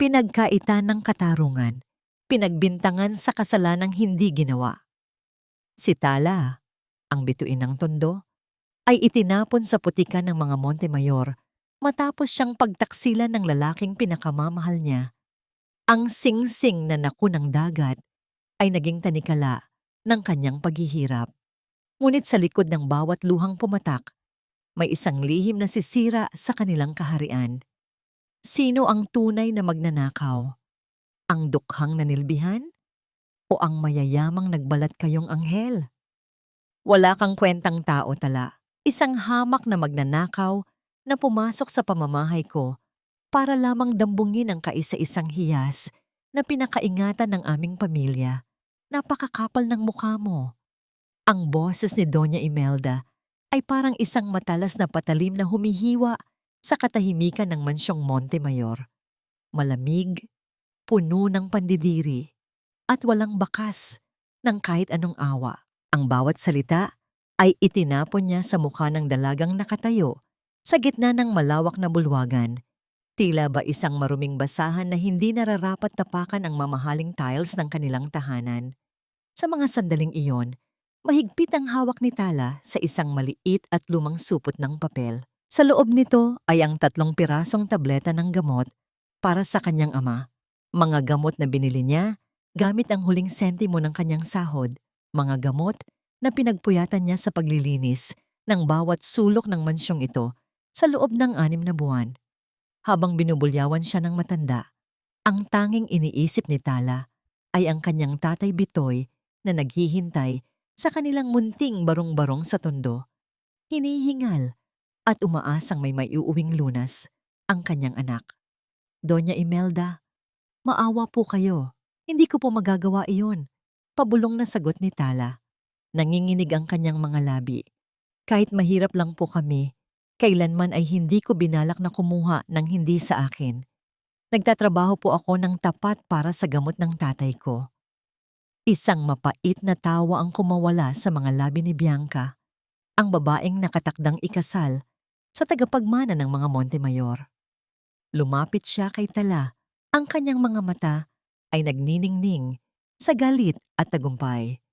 pinagkaitan ng katarungan, pinagbintangan sa kasalanang hindi ginawa. Si Tala, ang bituin ng tondo, ay itinapon sa putikan ng mga Montemayor matapos siyang pagtaksilan ng lalaking pinakamamahal niya. Ang singsing na naku ng dagat ay naging tanikala ng kanyang paghihirap. Ngunit sa likod ng bawat luhang pumatak, may isang lihim na sisira sa kanilang kaharian. Sino ang tunay na magnanakaw? Ang dukhang nanilbihan? O ang mayayamang nagbalat kayong anghel? Wala kang kwentang tao, Tala. Isang hamak na magnanakaw na pumasok sa pamamahay ko para lamang dambungin ang kaisa-isang hiyas na pinakaingatan ng aming pamilya. Napakakapal ng mukha mo. Ang boses ni Doña Imelda ay parang isang matalas na patalim na humihiwa sa katahimikan ng mansyong Montemayor. Malamig, puno ng pandidiri, at walang bakas ng kahit anong awa. Ang bawat salita ay itinapon niya sa mukha ng dalagang nakatayo sa gitna ng malawak na bulwagan. Tila ba isang maruming basahan na hindi nararapat tapakan ang mamahaling tiles ng kanilang tahanan. Sa mga sandaling iyon, mahigpit ang hawak ni Tala sa isang maliit at lumang supot ng papel. Sa loob nito ay ang 3 pirasong tableta ng gamot para sa kanyang ama. Mga gamot na binili niya gamit ang huling sentimo ng kanyang sahod. Mga gamot na pinagpuyatan niya sa paglilinis ng bawat sulok ng mansyong ito sa loob ng 6 na buwan. Habang binubulyawan siya ng matanda, ang tanging iniisip ni Tala ay ang kanyang tatay Bitoy na naghihintay sa kanilang munting barong-barong sa tondo. Hinihingal at umaasang may maiuuwing lunas ang kanyang anak. Doña Imelda, maawa po kayo. Hindi ko po magagawa iyon. Pabulong na sagot ni Tala. Nanginginig ang kanyang mga labi. Kahit mahirap lang po kami, kailanman ay hindi ko binalak na kumuha ng hindi sa akin. Nagtatrabaho po ako ng tapat para sa gamot ng tatay ko. Isang mapait na tawa ang kumawala sa mga labi ni Bianca, ang babaeng nakatakdang ikasal sa tagapagmana ng mga Montemayor. Lumapit siya kay Tala. Ang kanyang mga mata ay nagniningning sa galit at tagumpay.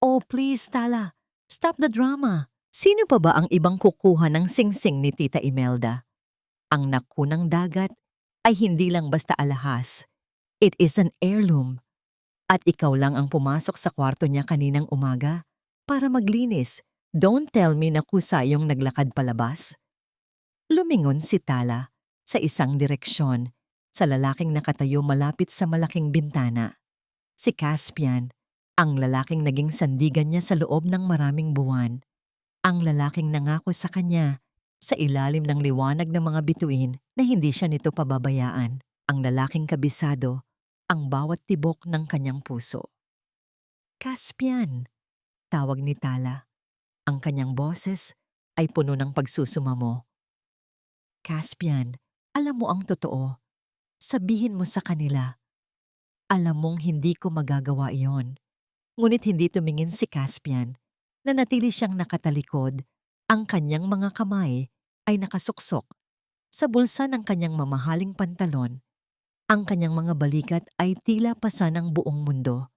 Oh please, Tala, stop the drama. Sino pa ba ang ibang kukuha ng singsing ni Tita Imelda? Ang nakunang dagat ay hindi lang basta alahas. It is an heirloom. At ikaw lang ang pumasok sa kwarto niya kaninang umaga para maglinis. Don't tell me na kusa yung naglakad palabas. Lumingon si Tala sa isang direksyon sa lalaking nakatayo malapit sa malaking bintana. Si Caspian, ang lalaking naging sandigan niya sa loob ng maraming buwan. Ang lalaking nangako sa kanya sa ilalim ng liwanag ng mga bituin na hindi siya nito pababayaan. Ang lalaking kabisado ang bawat tibok ng kanyang puso. Caspian, tawag ni Tala. Ang kanyang boses ay puno ng pagsusumamo. Caspian, alam mo ang totoo. Sabihin mo sa kanila. Alam mong hindi ko magagawa iyon. Ngunit hindi tumingin si Caspian na natili siyang nakatalikod. Ang kanyang mga kamay ay nakasuksok sa bulsa ng kanyang mamahaling pantalon. Ang kanyang mga balikat ay tila pasa ng buong mundo.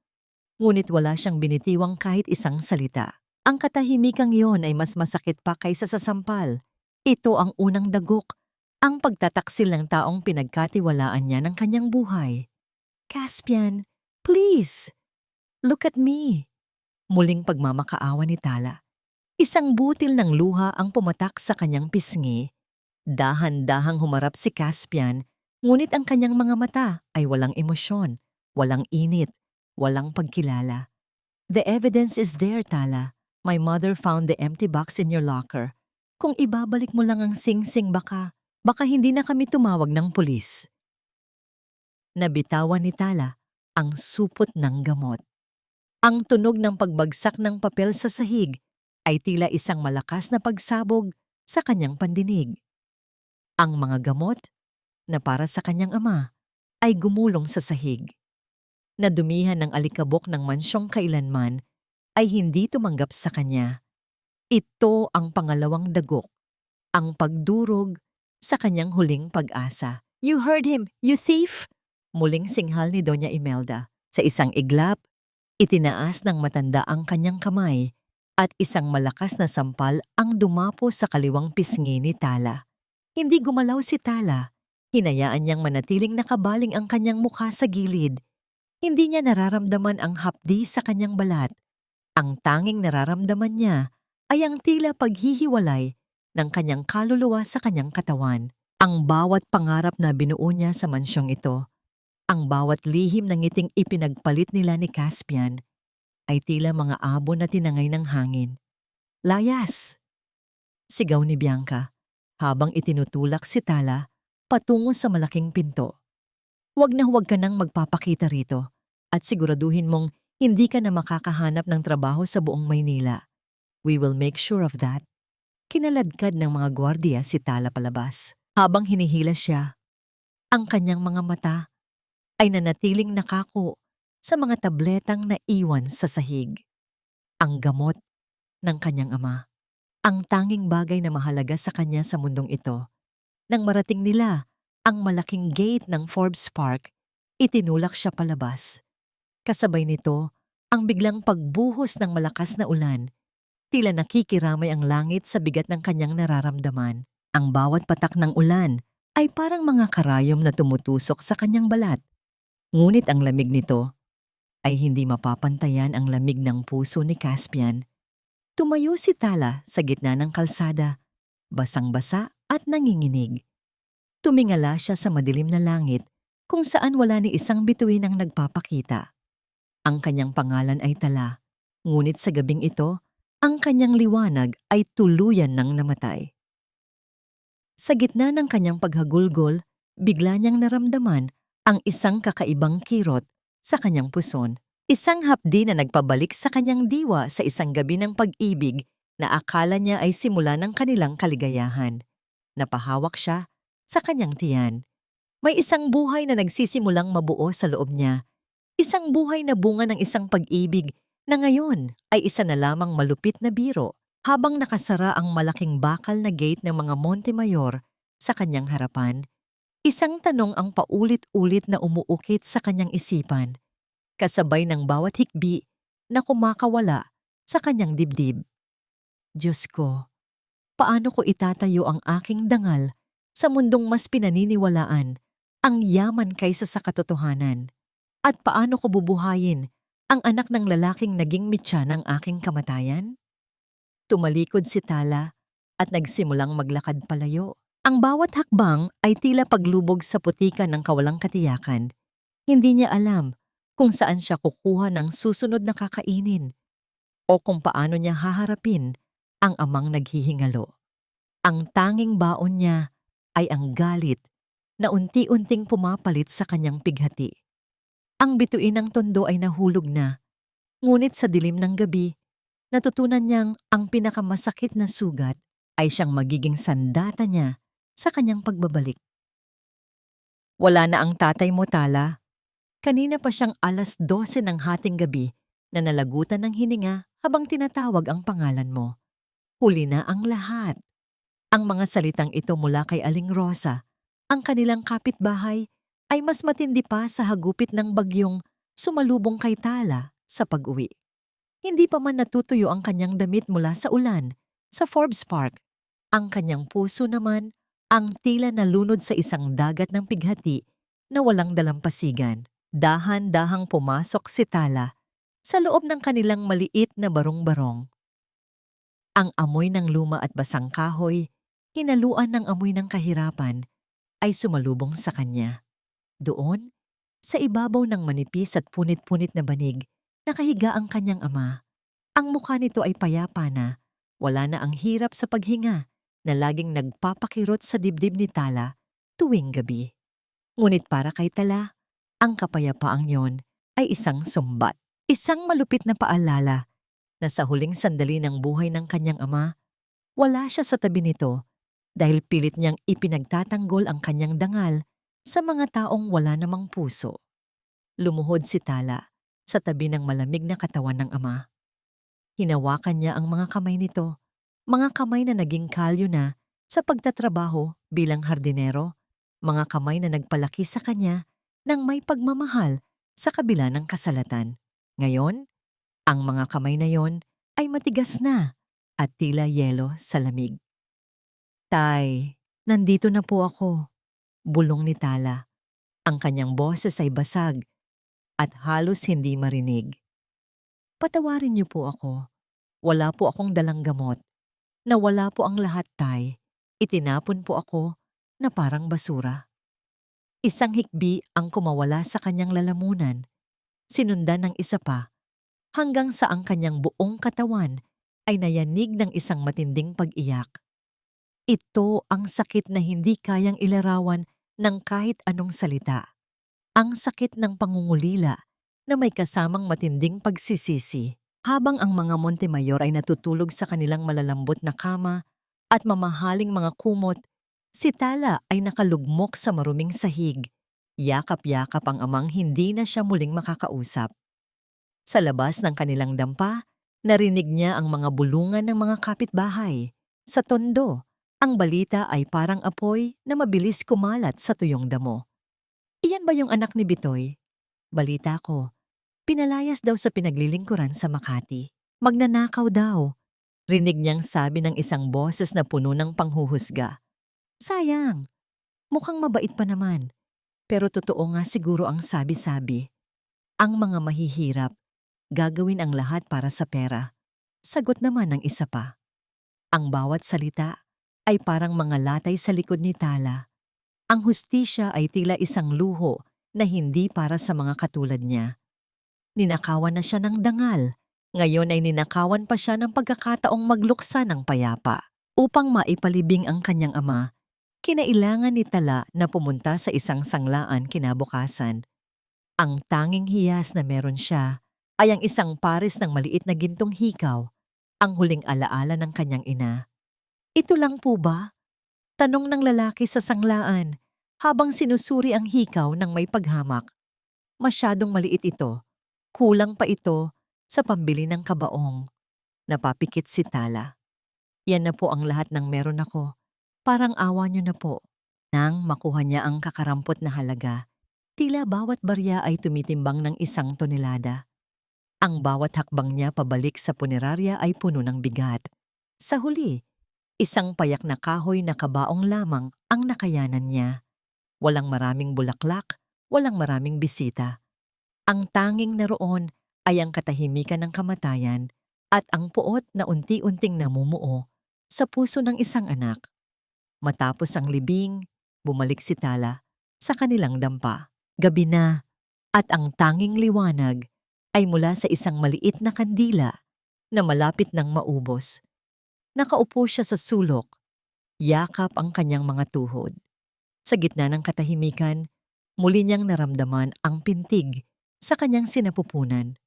Ngunit wala siyang binitiwang kahit isang salita. Ang katahimikang iyon ay mas masakit pa kaysa sa sampal. Ito ang unang dagok, ang pagtataksil ng taong pinagkatiwalaan niya ng kanyang buhay. Caspian, please, look at me. Muling pagmamakaawa ni Tala. Isang butil ng luha ang pumatak sa kanyang pisngi. Dahan-dahang humarap si Caspian, ngunit ang kanyang mga mata ay walang emosyon, walang init, walang pagkilala. The evidence is there, Tala. My mother found the empty box in your locker. Kung ibabalik mo lang ang singsing baka hindi na kami tumawag ng pulis. Nabitawan ni Tala ang supot ng gamot. Ang tunog ng pagbagsak ng papel sa sahig ay tila isang malakas na pagsabog sa kanyang pandinig. Ang mga gamot na para sa kanyang ama ay gumulong sa sahig. Nadumihan ng alikabok ng mansyong kailanman ay hindi tumanggap sa kanya. Ito ang pangalawang dagok, ang pagdurog sa kanyang huling pag-asa. You heard him, you thief! Muling singhal ni Doña Imelda. Sa isang iglap, itinaas ng matanda ang kanyang kamay at isang malakas na sampal ang dumapo sa kaliwang pisngi ni Tala. Hindi gumalaw si Tala. Hinayaan niyang manatiling nakabaling ang kanyang mukha sa gilid. Hindi niya nararamdaman ang hapdi sa kanyang balat. Ang tanging nararamdaman niya ay ang tila paghihiwalay ng kanyang kaluluwa sa kanyang katawan. Ang bawat pangarap na binuo niya sa mansyong ito, ang bawat lihim ng ngiting ipinagpalit nila ni Caspian, ay tila mga abo na tinangay ng hangin. Layas! Sigaw ni Bianca habang itinutulak si Tala patungo sa malaking pinto. Huwag na huwag ka nang magpapakita rito at siguraduhin mong hindi ka na makakahanap ng trabaho sa buong Maynila. We will make sure of that. Kinaladkad ng mga gwardiya si Tala palabas. Habang hinihila siya, ang kanyang mga mata ay nanatiling nakako sa mga tabletang naiwan sa sahig. Ang gamot ng kanyang ama. Ang tanging bagay na mahalaga sa kanya sa mundong ito. Nang marating nila ang malaking gate ng Forbes Park, itinulak siya palabas. Kasabay nito, ang biglang pagbuhos ng malakas na ulan. Tila nakikiramay ang langit sa bigat ng kanyang nararamdaman. Ang bawat patak ng ulan ay parang mga karayom na tumutusok sa kanyang balat. Ngunit ang lamig nito ay hindi mapapantayan ang lamig ng puso ni Caspian. Tumayo si Tala sa gitna ng kalsada, basang-basa at nanginginig. Tumingala siya sa madilim na langit kung saan wala ni isang bituin ang nagpapakita. Ang kanyang pangalan ay Tala, ngunit sa gabing ito, ang kanyang liwanag ay tuluyan ng namatay. Sa gitna ng kanyang paghagulgol, bigla niyang naramdaman ang isang kakaibang kirot sa kanyang puson. Isang hapdi na nagpabalik sa kanyang diwa sa isang gabi ng pag-ibig na akala niya ay simula ng kanilang kaligayahan. Napahawak siya sa kanyang tiyan. May isang buhay na nagsisimulang mabuo sa loob niya. Isang buhay na bunga ng isang pag-ibig na ngayon ay isa na lamang malupit na biro habang nakasara ang malaking bakal na gate ng mga Montemayor sa kanyang harapan. Isang tanong ang paulit-ulit na umuukit sa kanyang isipan, kasabay ng bawat hikbi na kumakawala sa kanyang dibdib. Diyos ko, paano ko itatayo ang aking dangal sa mundong mas pinaniniwalaan ang yaman kaysa sa katotohanan? At paano ko bubuhayin ang anak ng lalaking naging mitya ng aking kamatayan? Tumalikod si Tala at nagsimulang maglakad palayo. Ang bawat hakbang ay tila paglubog sa putika ng kawalang katiyakan. Hindi niya alam kung saan siya kukuha ng susunod na kakainin o kung paano niya haharapin ang amang naghihingalo. Ang tanging baon niya ay ang galit na unti-unting pumapalit sa kanyang pighati. Ang bituin ng tondo ay nahulog na, ngunit sa dilim ng gabi, natutunan niyang ang pinakamasakit na sugat ay siyang magiging sandata niya sa kanyang pagbabalik. Wala na ang tatay mo, Tala. Kanina pa siyang 12:00 ng hating gabi na nalagutan ng hininga habang tinatawag ang pangalan mo. Huli na ang lahat. Ang mga salitang ito mula kay Aling Rosa, ang kanilang kapitbahay, ay mas matindi pa sa hagupit ng bagyong sumalubong kay Tala sa pag-uwi. Hindi pa man natutuyo ang kanyang damit mula sa ulan sa Forbes Park. Ang kanyang puso naman ang tila nalunod sa isang dagat ng pighati na walang dalampasigan. Dahan-dahang pumasok si Tala sa loob ng kanilang maliit na barong-barong. Ang amoy ng luma at basang kahoy, hinaluan ng amoy ng kahirapan, ay sumalubong sa kanya. Doon, sa ibabaw ng manipis at punit-punit na banig, nakahiga ang kanyang ama. Ang mukha nito ay payapa na, wala na ang hirap sa paghinga na laging nagpapakirot sa dibdib ni Tala tuwing gabi. Ngunit para kay Tala, ang kapayapaang yon ay isang sumbat. Isang malupit na paalala na sa huling sandali ng buhay ng kanyang ama, wala siya sa tabi nito dahil pilit niyang ipinagtatanggol ang kanyang dangal sa mga taong wala namang puso. Lumuhod si Tala sa tabi ng malamig na katawan ng ama. Hinawakan niya ang mga kamay nito, mga kamay na naging kalyo na sa pagtatrabaho bilang hardinero, mga kamay na nagpalaki sa kanya ng may pagmamahal sa kabila ng kasalatan. Ngayon, ang mga kamay na yon ay matigas na at tila yelo sa lamig. Tay, nandito na po ako, bulong ni Tala. Ang kanyang boses ay basag at halos hindi marinig. Patawarin niyo po ako. Wala po akong dalang gamot. Nawala po ang lahat, Tay. Itinapon po ako na parang basura. Isang hikbi ang kumawala sa kanyang lalamunan. Sinundan ng isa pa hanggang sa ang kanyang buong katawan ay nayanig ng isang matinding pag-iyak. Ito ang sakit na hindi kayang ilarawan ng kahit anong salita. Ang sakit ng pangungulila na may kasamang matinding pagsisisi. Habang ang mga Montemayor ay natutulog sa kanilang malalambot na kama at mamahaling mga kumot, si Tala ay nakalugmok sa maruming sahig. Yakap-yakap ang amang hindi na siya muling makakausap. Sa labas ng kanilang dampa, narinig niya ang mga bulungan ng mga kapitbahay. Sa tondo, ang balita ay parang apoy na mabilis kumalat sa tuyong damo. Iyan ba yung anak ni Bitoy? Balita ko. Pinalayas daw sa pinaglilingkuran sa Makati. Magnanakaw daw. Rinig niyang sabi ng isang boses na puno ng panghuhusga. Sayang, mukhang mabait pa naman. Pero totoo nga siguro ang sabi-sabi. Ang mga mahihirap, gagawin ang lahat para sa pera. Sagot naman ng isa pa. Ang bawat salita ay parang mga latay sa likod ni Tala. Ang hustisya ay tila isang luho na hindi para sa mga katulad niya. Ninakawan na siya ng dangal. Ngayon ay ninakawan pa siya ng pagkakataong magluksa ng payapa. Upang maipalibing ang kanyang ama, kinailangan ni Tala na pumunta sa isang sanglaan kinabukasan. Ang tanging hiyas na meron siya ay ang isang pares ng maliit na gintong hikaw, ang huling alaala ng kanyang ina. Ito lang po ba? Tanong ng lalaki sa sanglaan habang sinusuri ang hikaw ng may paghamak. Masyadong maliit ito. Kulang pa ito sa pambili ng kabaong. Napapikit si Tala. Yan na po ang lahat ng meron ako. Parang awa niyo na po. Nang makuha niya ang kakarampot na halaga, tila bawat barya ay tumitimbang ng 1 tonelada. Ang bawat hakbang niya pabalik sa punerarya ay puno ng bigat. Sa huli, isang payak na kahoy na kabaong lamang ang nakayanan niya. Walang maraming bulaklak, walang maraming bisita. Ang tanging naroon ay ang katahimikan ng kamatayan at ang puot na unti-unting namumuo sa puso ng isang anak. Matapos ang libing, bumalik si Tala sa kanilang dampa. Gabi na at ang tanging liwanag ay mula sa isang maliit na kandila na malapit nang maubos. Nakaupo siya sa sulok, yakap ang kanyang mga tuhod. Sa gitna ng katahimikan, muli niyang naramdaman ang pintig sa kanyang sinapupunan.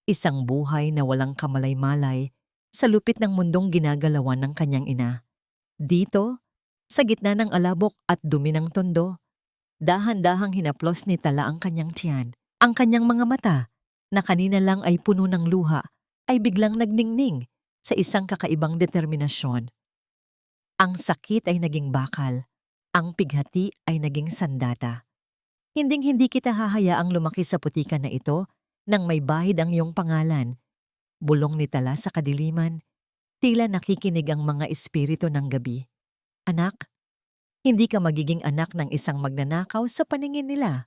Isang buhay na walang kamalay-malay sa lupit ng mundong ginagalawan ng kanyang ina. Dito, sa gitna ng alabok at dumi ng tondo, dahan-dahang hinaplos ni Tala ang kanyang tiyan. Ang kanyang mga mata, na kanina lang ay puno ng luha, ay biglang nagningning sa isang kakaibang determinasyon. Ang sakit ay naging bakal, ang pighati ay naging sandata. Hinding-hindi kita hahayaang lumaki sa putikan na ito nang may bahid ang iyong pangalan. Bulong ni Tala sa kadiliman, tila nakikinig ang mga espiritu ng gabi. Anak, hindi ka magiging anak ng isang magnanakaw sa paningin nila.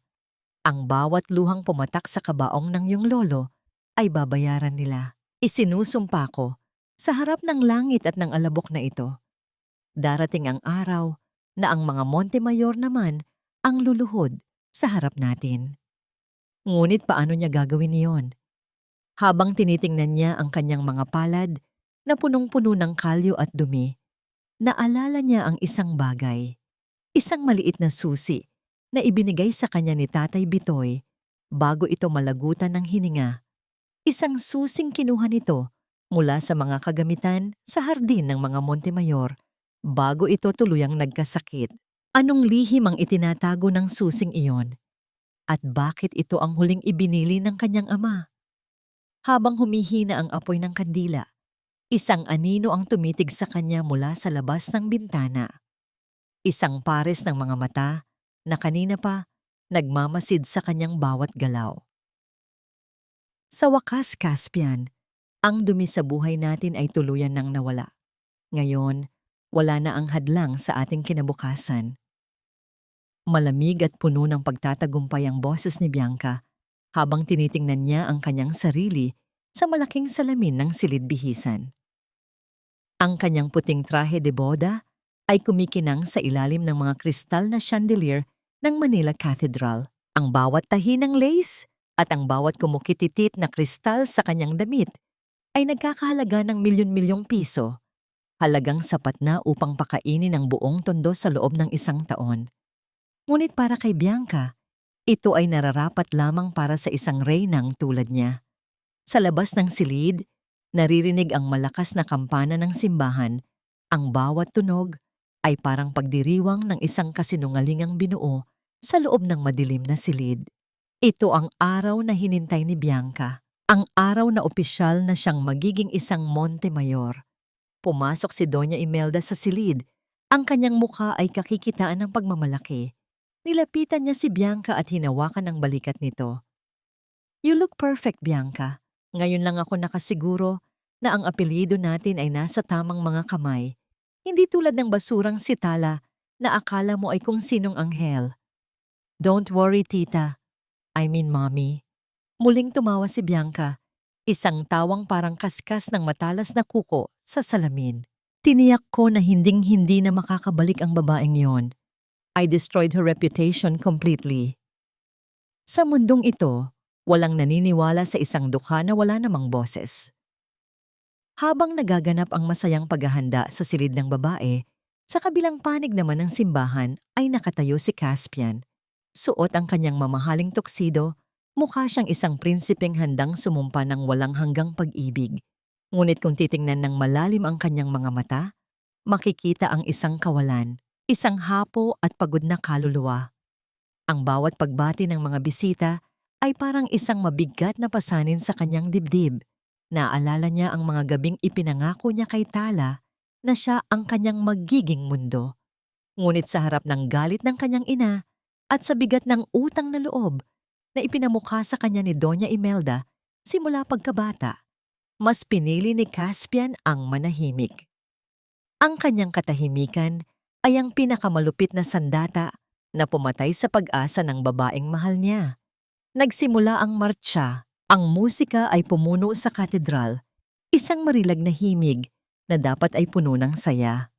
Ang bawat luhang pumatak sa kabaong ng iyong lolo ay babayaran nila. Isinusumpa ko sa harap ng langit at ng alabok na ito. Darating ang araw na ang mga Montemayor naman ang luluhod sa harap natin. Ngunit paano niya gagawin iyon? Habang tinitingnan niya ang kanyang mga palad na punong-puno ng kalyo at dumi, naalala niya ang isang bagay, isang maliit na susi na ibinigay sa kanya ni Tatay Bitoy bago ito malagutan ng hininga. Isang susing kinuha nito mula sa mga kagamitan sa hardin ng mga Montemayor bago ito tuluyang nagkasakit. Anong lihim ang itinatago ng susing iyon? At bakit ito ang huling ibinili ng kanyang ama? Habang humihina ang apoy ng kandila, isang anino ang tumitig sa kanya mula sa labas ng bintana. Isang pares ng mga mata na kanina pa nagmamasid sa kanyang bawat galaw. Sa wakas, Caspian, ang dumi sa buhay natin ay tuluyan nang nawala. Ngayon, wala na ang hadlang sa ating kinabukasan. Malamig at puno ng pagtatagumpay ang boses ni Bianca habang tinitingnan niya ang kanyang sarili sa malaking salamin ng silid-bihisan. Ang kanyang puting trahe de boda ay kumikinang sa ilalim ng mga kristal na chandelier ng Manila Cathedral. Ang bawat tahi ng lace at ang bawat kumukititit na kristal sa kanyang damit ay nagkakahalaga ng milyon-milyong piso, halagang sapat na upang pakainin ang buong tondo sa loob ng isang taon. Ngunit para kay Bianca, ito ay nararapat lamang para sa isang reynang tulad niya. Sa labas ng silid, naririnig ang malakas na kampana ng simbahan. Ang bawat tunog ay parang pagdiriwang ng isang kasinungalingang binuo sa loob ng madilim na silid. Ito ang araw na hinintay ni Bianca, ang araw na opisyal na siyang magiging isang Montemayor. Pumasok si Doña Imelda sa silid. Ang kanyang mukha ay kakikitaan ng pagmamalaki. Nilapitan niya si Bianca at hinawakan ang balikat nito. "You look perfect, Bianca. Ngayon lang ako nakasiguro na ang apelyido natin ay nasa tamang mga kamay. Hindi tulad ng basurang si Tala na akala mo ay kung sinong anghel." "Don't worry, tita. I mean, mommy." Muling tumawa si Bianca, isang tawang parang kaskas ng matalas na kuko sa salamin. "Tiniyak ko na hinding-hindi na makakabalik ang babaeng yon. I destroyed her reputation completely." Sa mundong ito, walang naniniwala sa isang dukha na wala namang boses. Habang nagaganap ang masayang paghahanda sa silid ng babae, sa kabilang panig naman ng simbahan ay nakatayo si Caspian. Suot ang kanyang mamahaling tuksido, mukha siyang isang prinsipeng handang sumumpa ng walang hanggang pag-ibig. Ngunit kung titingnan ng malalim ang kanyang mga mata, makikita ang isang kawalan. Isang hapo at pagod na kaluluwa. Ang bawat pagbati ng mga bisita ay parang isang mabigat na pasanin sa kanyang dibdib. Naalala niya ang mga gabing ipinangako niya kay Tala na siya ang kanyang magiging mundo. Ngunit sa harap ng galit ng kanyang ina at sa bigat ng utang na loob na ipinamukha sa kanya ni Doña Imelda simula pagkabata, mas pinili ni Caspian ang manahimik. Ang kanyang katahimikan ay ang pinakamalupit na sandata na pumatay sa pag-asa ng babaeng mahal niya. Nagsimula ang martsya, ang musika ay pumuno sa katedral, isang marilag na himig na dapat ay puno ng saya.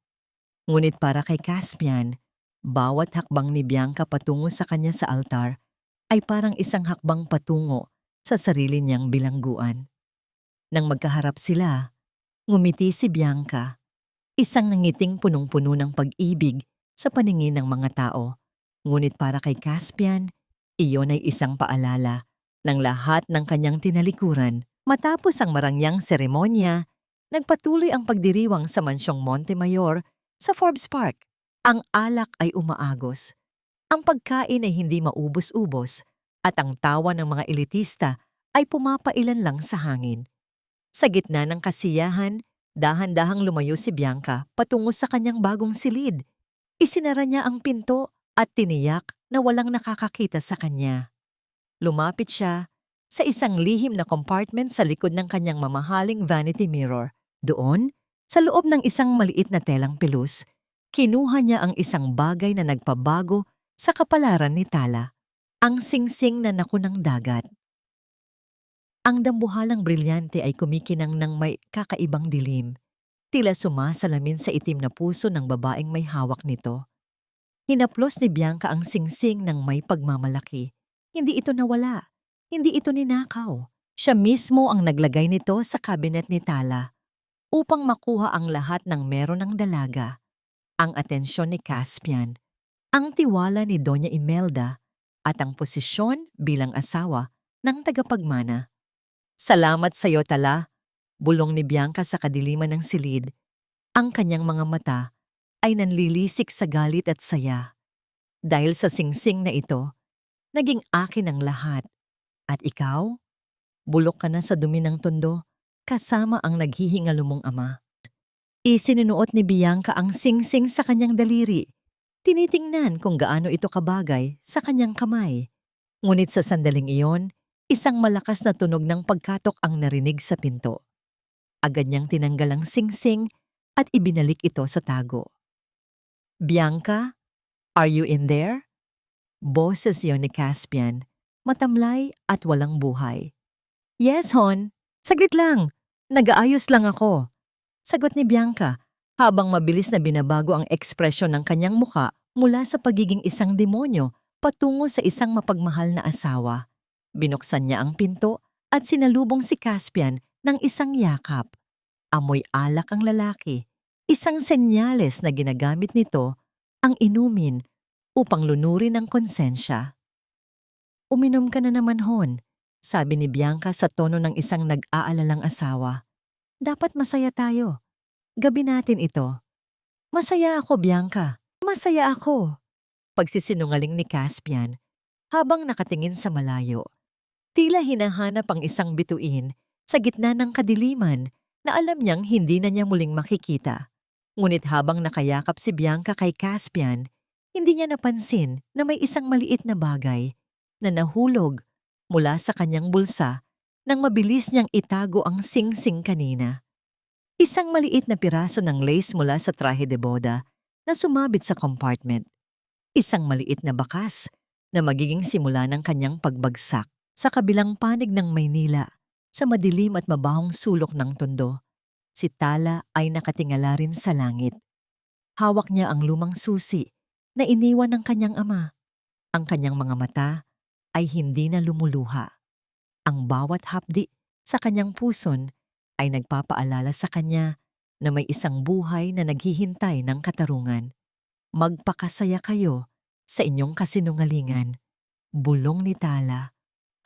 Ngunit para kay Caspian, bawat hakbang ni Bianca patungo sa kanya sa altar ay parang isang hakbang patungo sa sarili niyang bilangguan. Nang magkaharap sila, ngumiti si Bianca. Isang ngiting punong-puno ng pag-ibig sa paningin ng mga tao. Ngunit para kay Caspian, iyon ay isang paalala ng lahat ng kanyang tinalikuran. Matapos ang marangyang seremonya, nagpatuloy ang pagdiriwang sa mansyong Montemayor sa Forbes Park. Ang alak ay umaagos. Ang pagkain ay hindi maubos-ubos at ang tawa ng mga elitista ay pumapailan lang sa hangin. Sa gitna ng kasiyahan, dahan-dahang lumayo si Bianca patungo sa kanyang bagong silid. Isinara niya ang pinto at tiniyak na walang nakakakita sa kanya. Lumapit siya sa isang lihim na compartment sa likod ng kanyang mamahaling vanity mirror. Doon, sa loob ng isang maliit na telang pelus, kinuha niya ang isang bagay na nagpabago sa kapalaran ni Tala, ang singsing na naku ng dagat. Ang dambuhalang brilyante ay kumikinang ng may kakaibang dilim. Tila sumasalamin sa itim na puso ng babaeng may hawak nito. Hinaplos ni Bianca ang singsing ng may pagmamalaki. Hindi ito nawala. Hindi ito ninakaw. Siya mismo ang naglagay nito sa kabinet ni Tala upang makuha ang lahat ng meron ng dalaga. Ang atensyon ni Caspian, ang tiwala ni Doña Imelda at ang posisyon bilang asawa ng tagapagmana. "Salamat sa iyo, Tala," bulong ni Bianca sa kadiliman ng silid. Ang kanyang mga mata ay nanlilisik sa galit at saya. Dahil sa singsing na ito, naging akin ang lahat. At ikaw? Bulok ka na sa dumi ng tondo, kasama ang naghihingalumong ama. Isinunuot ni Bianca ang singsing sa kanyang daliri. tinitingnan kung gaano ito kabagay sa kanyang kamay. Ngunit sa sandaling iyon, isang malakas na tunog ng pagkatok ang narinig sa pinto. Agad niyang tinanggal ang singsing at ibinalik ito sa tago. "Bianca, are you in there?" Boses yon ni Caspian, matamlay at walang buhay. "Yes, Hon. Saglit lang. Nag-aayos lang ako." Sagot ni Bianca habang mabilis na binabago ang ekspresyon ng kanyang muka mula sa pagiging isang demonyo patungo sa isang mapagmahal na asawa. Binuksan niya ang pinto at sinalubong si Caspian ng isang yakap. Amoy alak ang lalaki, isang senyales na ginagamit nito ang inumin upang lunurin ang konsensya. "Uminom ka na naman, Hon," sabi ni Bianca sa tono ng isang nag-aalalang asawa. "Dapat masaya tayo. Gabi natin ito." "Masaya ako, Bianca. Masaya ako." Pagsisinungaling ni Caspian habang nakatingin sa malayo. Tila hinahanap ang isang bituin sa gitna ng kadiliman na alam niyang hindi na niya muling makikita. Ngunit habang nakayakap si Bianca kay Caspian, hindi niya napansin na may isang maliit na bagay na nahulog mula sa kanyang bulsa nang mabilis niyang itago ang singsing kanina. Isang maliit na piraso ng lace mula sa trahe de boda na sumabit sa compartment. Isang maliit na bakas na magiging simula ng kanyang pagbagsak sa kabilang panig ng Maynila sa madilim at mabahong sulok ng tondo. Si Tala ay nakatingala rin sa langit. Hawak niya ang lumang susi na iniwan ng kanyang ama. Ang kanyang mga mata ay hindi na lumuluha. Ang bawat hapdi sa kanyang puson ay nagpapaalala sa kanya na may isang buhay na naghihintay ng katarungan. "Magpakasaya kayo sa inyong kasinungalingan," bulong ni Tala,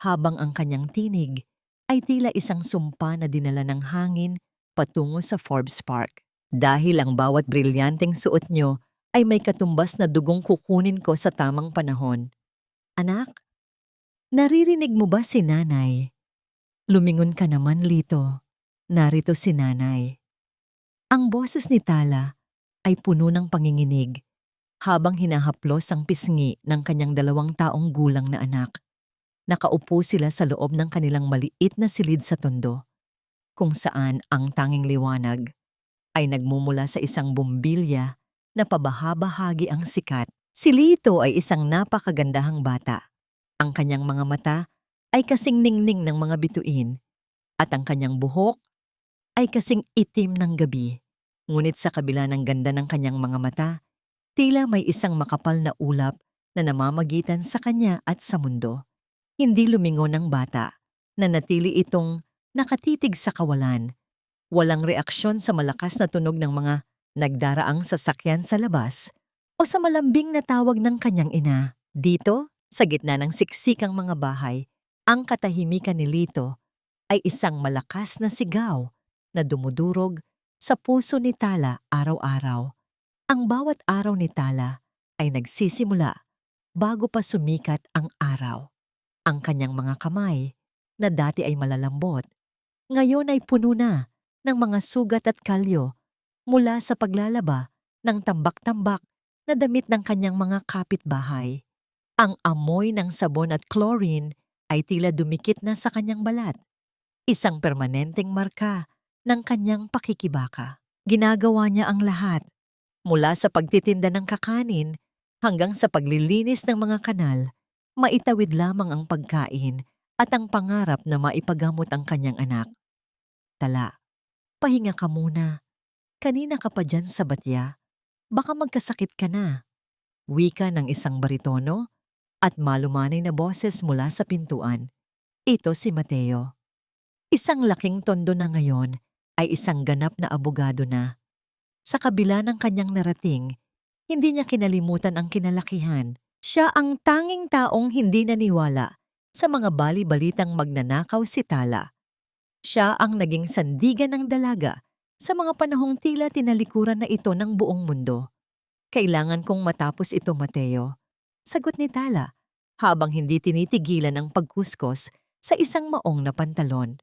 habang ang kanyang tinig ay tila isang sumpa na dinala ng hangin patungo sa Forbes Park. "Dahil ang bawat brilyanteng suot nyo ay may katumbas na dugong kukunin ko sa tamang panahon." "Anak, naririnig mo ba si Nanay?" "Lumingon ka naman, Lito. Narito si Nanay." Ang boses ni Tala ay puno ng panginginig habang hinahaplos ang pisngi ng kanyang 2 taong gulang na anak. Nakaupo sila sa loob ng kanilang maliit na silid sa tondo, kung saan ang tanging liwanag ay nagmumula sa isang bumbilya na pabahabahagi ang sikat. Si Lito ay isang napakagandahang bata. Ang kanyang mga mata ay kasing ningning ng mga bituin at ang kanyang buhok ay kasing itim ng gabi. Ngunit sa kabila ng ganda ng kanyang mga mata, tila may isang makapal na ulap na namamagitan sa kanya at sa mundo. Hindi lumingon ang bata, na natili itong nakatitig sa kawalan. Walang reaksyon sa malakas na tunog ng mga nagdaraang sasakyan sa labas o sa malambing na tawag ng kanyang ina. Dito, sa gitna ng siksikang mga bahay, ang katahimikan ni Lito ay isang malakas na sigaw na dumudurog sa puso ni Tala araw-araw. Ang bawat araw ni Tala ay nagsisimula bago pa sumikat ang araw. Ang kanyang mga kamay, na dati ay malalambot, ngayon ay puno na ng mga sugat at kalyo mula sa paglalaba ng tambak-tambak na damit ng kanyang mga kapitbahay. Ang amoy ng sabon at chlorine ay tila dumikit na sa kanyang balat, isang permanenteng marka ng kanyang pakikibaka. Ginagawa niya ang lahat, mula sa pagtitinda ng kakanin hanggang sa paglilinis ng mga kanal, maitawid lamang ang pagkain at ang pangarap na maipagamot ang kanyang anak. "Tala, pahinga ka muna. Kanina ka pa dyan sa batya. Baka magkasakit ka na." Wika ng isang baritono at malumanay na boses mula sa pintuan. Ito si Mateo. Isang laking tondo na ngayon ay isang ganap na abogado na. Sa kabila ng kanyang narating, hindi niya kinalimutan ang kinalakihan. Siya ang tanging taong hindi naniwala sa mga bali-balitang magnanakaw si Tala. Siya ang naging sandigan ng dalaga sa mga panahong tila tinalikuran na ito ng buong mundo. "Kailangan kong matapos ito, Mateo," sagot ni Tala habang hindi tinitigilan ang pagkuskos sa isang maong na pantalon.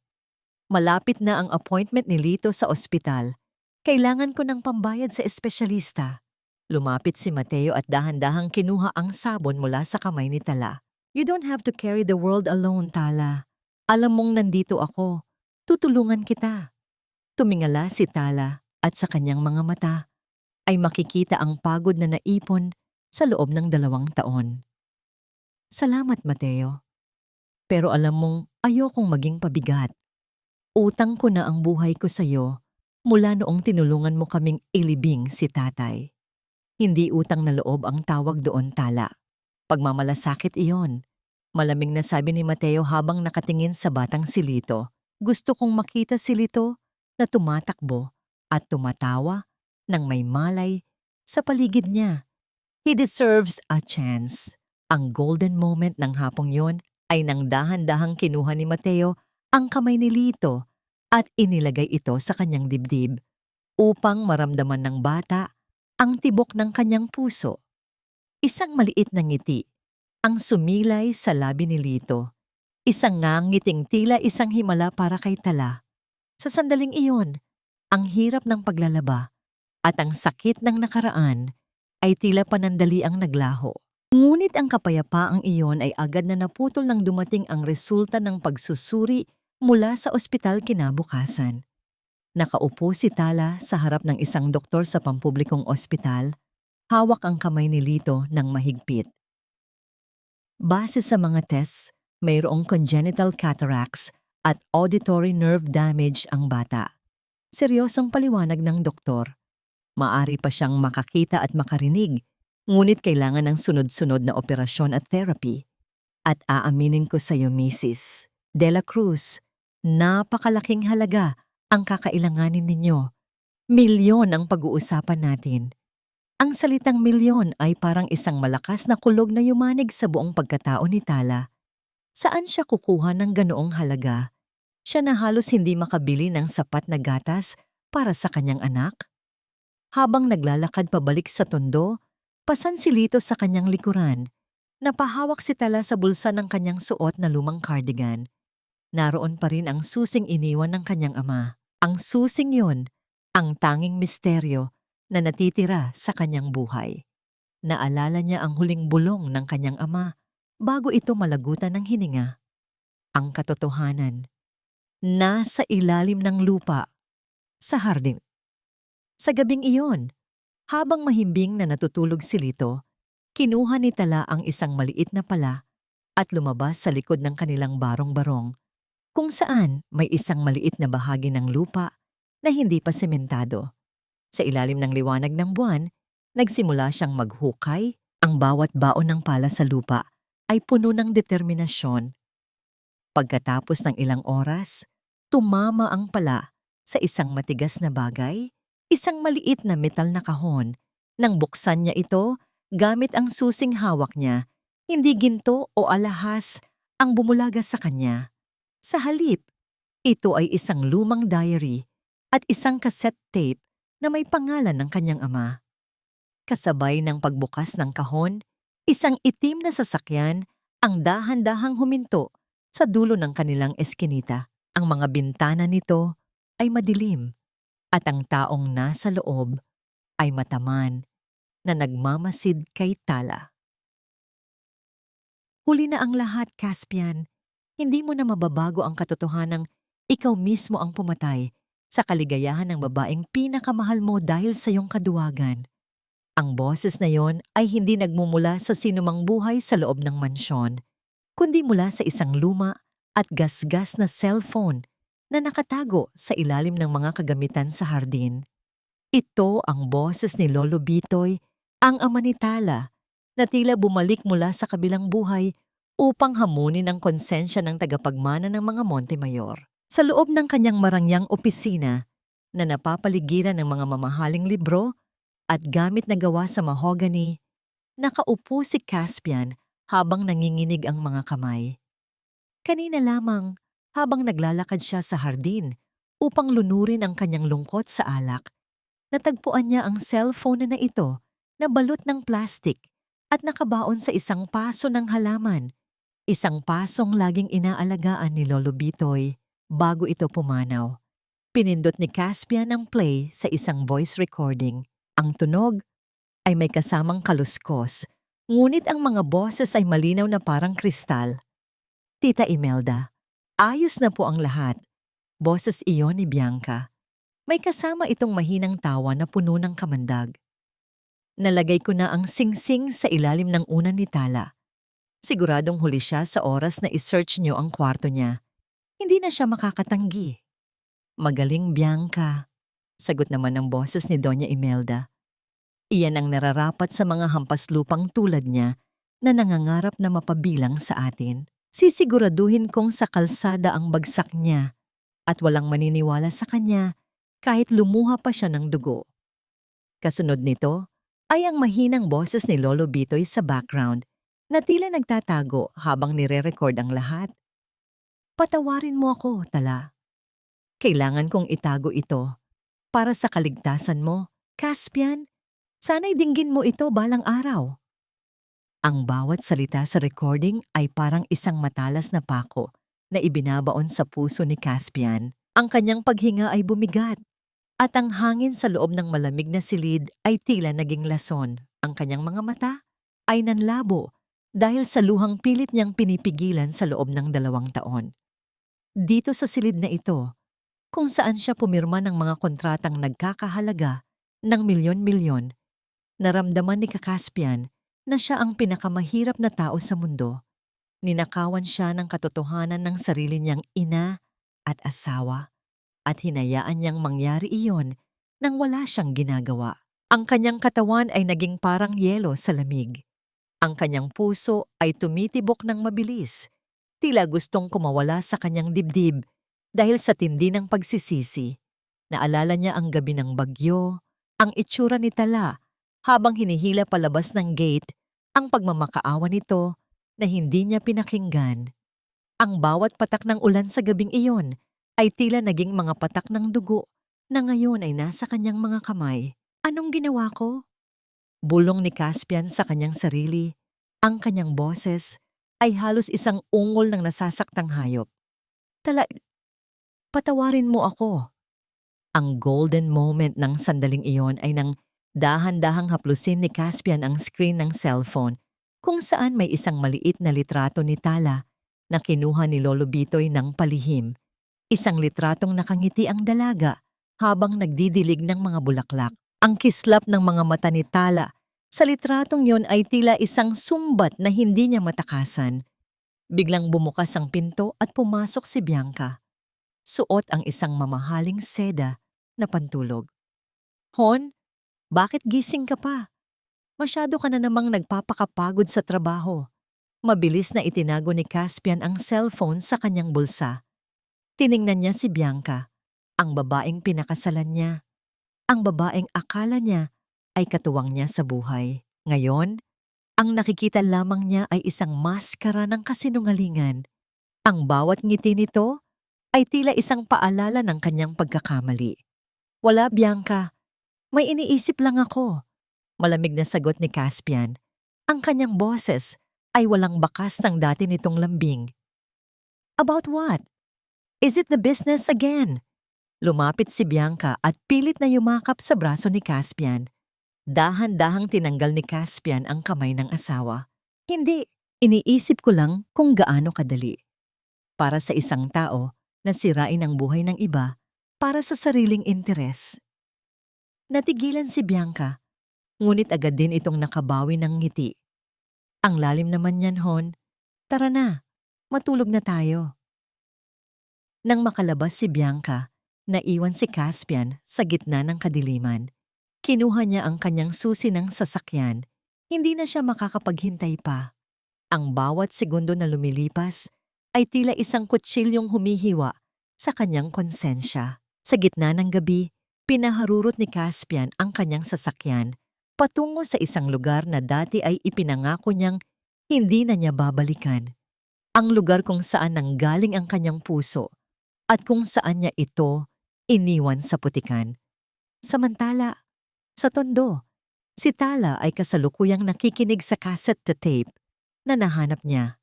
"Malapit na ang appointment ni Lito sa ospital. Kailangan ko ng pambayad sa espesyalista." Lumapit si Mateo at dahan-dahang kinuha ang sabon mula sa kamay ni Tala. You don't have to carry the world alone, Tala. Alam mong nandito ako. Tutulungan kita. Tumingala si Tala at sa kanyang mga mata ay makikita ang pagod na naipon sa loob ng 2 taon. Salamat, Mateo. Pero alam mong ayokong maging pabigat. Utang ko na ang buhay ko sa iyo mula noong tinulungan mo kaming ilibing si tatay. Hindi utang na loob ang tawag doon, Tala. Pagmamalasakit iyon. Malamig na sabi ni Mateo habang nakatingin sa batang si Lito. Gusto kong makita si Lito na tumatakbo at tumatawa nang may malay sa paligid niya. He deserves a chance. Ang golden moment ng hapong yon ay nang dahan-dahang kinuha ni Mateo ang kamay ni Lito at inilagay ito sa kanyang dibdib upang maramdaman ng bata ang tibok ng kanyang puso. Isang maliit na ngiti ang sumilay sa labi ni Lito. Isang ngiting tila isang himala para kay Tala. Sa sandaling iyon, ang hirap ng paglalaba at ang sakit ng nakaraan ay tila panandali ang naglaho. Ngunit ang kapayapaang iyon ay agad na naputol nang dumating ang resulta ng pagsusuri mula sa ospital kinabukasan. Nakaupo si Tala sa harap ng isang doktor sa pampublikong ospital, hawak ang kamay ni Lito ng mahigpit. Base sa mga tests, mayroong congenital cataracts at auditory nerve damage ang bata. Seryosong paliwanag ng doktor. Maari pa siyang makakita at makarinig, ngunit kailangan ng sunod-sunod na operasyon at therapy. At aaminin ko sa iyo, Mrs. De La Cruz, napakalaking halaga ang kakailanganin ninyo. Milyon ang pag-uusapan natin. Ang salitang milyon ay parang isang malakas na kulog na yumanig sa buong pagkatao ni Tala. Saan siya kukuha ng ganoong halaga? Siya na halos hindi makabili ng sapat na gatas para sa kanyang anak? Habang naglalakad pabalik sa tondo, pasansilito sa kanyang likuran. Napahawak si Tala sa bulsa ng kanyang suot na lumang cardigan. Naroon pa rin ang susing iniwan ng kanyang ama. Ang susing yun, ang tanging misteryo na natitira sa kanyang buhay. Naalala niya ang huling bulong ng kanyang ama bago ito malagutan ng hininga. Ang katotohanan, nasa ilalim ng lupa, sa hardin. Sa gabing iyon, habang mahimbing na natutulog si Lito, kinuha ni Tala ang isang maliit na pala at lumabas sa likod ng kanilang barong-barong, kung saan may isang maliit na bahagi ng lupa na hindi pa sementado. Sa ilalim ng liwanag ng buwan, nagsimula siyang maghukay. Ang bawat baon ng pala sa lupa ay puno ng determinasyon. Pagkatapos ng ilang oras, tumama ang pala sa isang matigas na bagay, isang maliit na metal na kahon. Nang buksan niya ito, gamit ang susing hawak niya, hindi ginto o alahas ang bumulaga sa kanya. Sa halip, ito ay isang lumang diary at isang cassette tape na may pangalan ng kanyang ama. Kasabay ng pagbukas ng kahon, isang itim na sasakyan ang dahan-dahang huminto sa dulo ng kanilang eskinita. Ang mga bintana nito ay madilim at ang taong nasa loob ay mataman na nagmamasid kay Tala. Huli na ang lahat, Caspian. Hindi mo na mababago ang katotohanang ikaw mismo ang pumatay sa kaligayahan ng babaeng pinakamahal mo dahil sa iyong kaduwagan. Ang boses na yon ay hindi nagmumula sa sinumang buhay sa loob ng mansyon, kundi mula sa isang luma at gasgas na cellphone na nakatago sa ilalim ng mga kagamitan sa hardin. Ito ang boses ni Lolo Bitoy, ang ama ni Tala, na tila bumalik mula sa kabilang buhay upang hamunin ang konsensya ng tagapagmana ng mga Montemayor. Sa loob ng kanyang marangyang opisina na napapaligiran ng mga mamahaling libro at gamit na gawa sa mahogany, nakaupo si Caspian habang nanginginig ang mga kamay. Kanina lamang, habang naglalakad siya sa hardin upang lunurin ang kanyang lungkot sa alak, natagpuan niya ang cellphone na ito na balot ng plastik at nakabaon sa isang paso ng halaman, isang pasong laging inaalagaan ni Lolo Bitoy. Bago ito pumanaw, pinindot ni Caspian ang play sa isang voice recording. Ang tunog, ay may kasamang kaluskos, ngunit ang mga boses ay malinaw na parang kristal. Tita Imelda, ayos na po ang lahat. Boses iyon ni Bianca. May kasama itong mahinang tawa na puno ng kamandag. Nalagay ko na ang singsing sa ilalim ng unan ni Tala. Siguradong huli siya sa oras na isearch niyo ang kwarto niya. Hindi na siya makakatanggi. Magaling, Bianca. Sagot naman ng boses ni Doña Imelda. Iyan ang nararapat sa mga hampaslupang tulad niya na nangangarap na mapabilang sa atin. Sisiguraduhin kong sa kalsada ang bagsak niya at walang maniniwala sa kanya kahit lumuha pa siya ng dugo. Kasunod nito ay ang mahinang boses ni Lolo Bitoy sa background na tila nagtatago habang nire-record ang lahat. Patawarin mo ako, Tala. Kailangan kong itago ito para sa kaligtasan mo. Caspian, sana'y dinggin mo ito balang araw. Ang bawat salita sa recording ay parang isang matalas na pako na ibinabaon sa puso ni Caspian. Ang kanyang paghinga ay bumigat at ang hangin sa loob ng malamig na silid ay tila naging lason. Ang kanyang mga mata ay nanlabo dahil sa luhang pilit niyang pinipigilan sa loob ng 2 taon. Dito sa silid na ito, kung saan siya pumirma ng mga kontratang nagkakahalaga ng milyon-milyon, naramdaman ni Caspian na siya ang pinakamahirap na tao sa mundo. Ninakawan siya ng katotohanan ng sarili niyang ina at asawa at hinayaan niyang mangyari iyon nang wala siyang ginagawa. Ang kanyang katawan ay naging parang yelo sa lamig. Ang kanyang puso ay tumitibok ng mabilis, tila gustong kumawala sa kanyang dibdib dahil sa tindi ng pagsisisi. Naalala niya ang gabi ng bagyo, ang itsura ni Tala habang hinihila palabas ng gate, ang pagmamakaawa nito na hindi niya pinakinggan. Ang bawat patak ng ulan sa gabing iyon ay tila naging mga patak ng dugo na ngayon ay nasa kanyang mga kamay. Anong ginawa ko? Bulong ni Caspian sa kanyang sarili. Ang kanyang boses ay halos isang ungol ng nasasaktang hayop. Tala, patawarin mo ako. Ang golden moment ng sandaling iyon ay nang dahan-dahang haplusin ni Caspian ang screen ng cellphone kung saan may isang maliit na litrato ni Tala na kinuha ni Lolo Bitoy ng palihim. Isang litratong nakangiti ang dalaga habang nagdidilig ng mga bulaklak. Ang kislap ng mga mata ni Tala sa litratong yon ay tila isang sumbat na hindi niya matakasan. Biglang bumukas ang pinto at pumasok si Bianca. Suot ang isang mamahaling seda na pantulog. Hon, bakit gising ka pa? Masyado ka na namang nagpapakapagod sa trabaho. Mabilis na itinago ni Caspian ang cellphone sa kanyang bulsa. Tiningnan niya si Bianca, ang babaeng pinakasalan niya. Ang babaeng akala niya ay katuwang niya sa buhay. Ngayon, ang nakikita lamang niya ay isang maskara ng kasinungalingan. Ang bawat ngiti nito ay tila isang paalala ng kanyang pagkakamali. Wala, Bianca. May iniisip lang ako. Malamig na sagot ni Caspian. Ang kanyang boses ay walang bakas ng dati nitong lambing. About what? Is it the business again? Lumapit si Bianca at pilit na yumakap sa braso ni Caspian. Dahan-dahang tinanggal ni Caspian ang kamay ng asawa. Hindi, iniisip ko lang kung gaano kadali. Para sa isang tao, na sirain ang buhay ng iba para sa sariling interes. Natigilan si Bianca, ngunit agad din itong nakabawi ng ngiti. Ang lalim naman niyan, Hon. Tara na, matulog na tayo. Nang makalabas si Bianca, naiwan si Caspian sa gitna ng kadiliman. Kinuha niya ang kanyang susi ng sasakyan. Hindi na siya makakapaghintay pa. Ang bawat segundo na lumilipas ay tila isang kutsilyong humihiwa sa kanyang konsensya. Sa gitna ng gabi, pinaharurot ni Caspian ang kanyang sasakyan patungo sa isang lugar na dati ay ipinangako niyang hindi na niya babalikan. Ang lugar kung saan nanggaling ang kanyang puso at kung saan niya ito iniwan sa putikan. Samantala, sa Tondo, si Tala ay kasalukuyang nakikinig sa cassette tape na nahanap niya.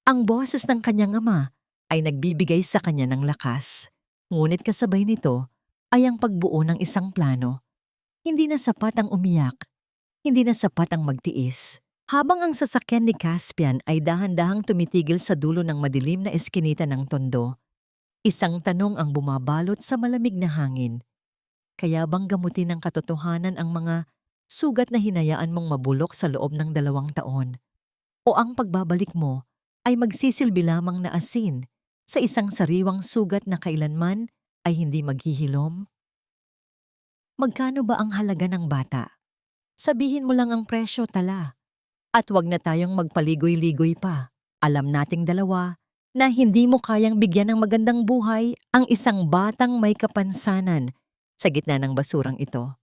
Ang boses ng kanyang ama ay nagbibigay sa kanya ng lakas, ngunit kasabay nito ay ang pagbuo ng isang plano. Hindi na sapat ang umiyak. Hindi na sapat ang magtiis. Habang ang sasakyan ni Caspian ay dahan-dahang tumitigil sa dulo ng madilim na eskinita ng tondo, isang tanong ang bumabalot sa malamig na hangin. Kaya bang gamutin ng katotohanan ang mga sugat na hinayaan mong mabulok sa loob ng 2 taon? O ang pagbabalik mo ay magsisilbi lamang na asin sa isang sariwang sugat na kailanman ay hindi maghihilom? Magkano ba ang halaga ng bata? Sabihin mo lang ang presyo, Tala. At wag na tayong magpaligoy-ligoy pa. Alam nating dalawa na hindi mo kayang bigyan ng magandang buhay ang isang batang may kapansanan sa gitna ng basurang ito.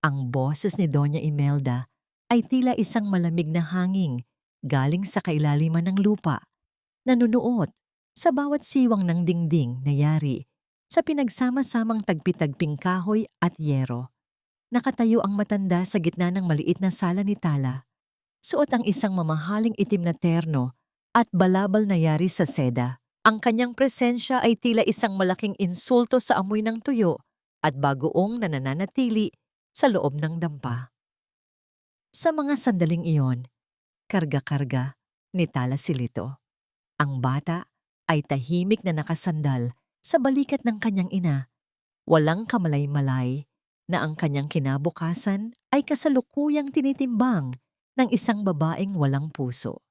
Ang boses ni Doña Imelda ay tila isang malamig na hangin galing sa kailaliman ng lupa, nanunuot sa bawat siwang ng dingding na yari sa pinagsama-samang tagpi-tagping kahoy at yero. Nakatayo ang matanda sa gitna ng maliit na sala ni Tala. Suot ang isang mamahaling itim na terno at balabal na yari sa seda. Ang kanyang presensya ay tila isang malaking insulto sa amoy ng tuyo at bagoong na nananatili sa loob ng dampa. Sa mga sandaling iyon, karga-karga ni Tala Silito. Ang bata ay tahimik na nakasandal sa balikat ng kanyang ina. Walang kamalay-malay na ang kanyang kinabukasan ay kasalukuyang tinitimbang ng isang babaeng walang puso.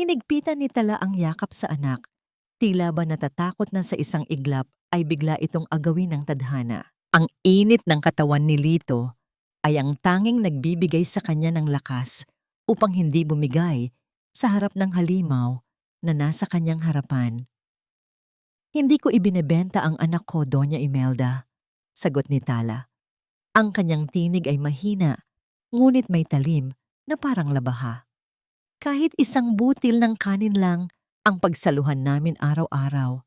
Hinigpitan ni Tala ang yakap sa anak. Tila ba natatakot na sa isang iglap ay bigla itong agawin ng tadhana. Ang init ng katawan ni Lito ay ang tanging nagbibigay sa kanya ng lakas upang hindi bumigay sa harap ng halimaw na nasa kanyang harapan. Hindi ko ibinebenta ang anak ko, Doña Imelda, sagot ni Tala. Ang kanyang tinig ay mahina, ngunit may talim na parang labaha. Kahit isang butil ng kanin lang ang pagsaluhan namin araw-araw,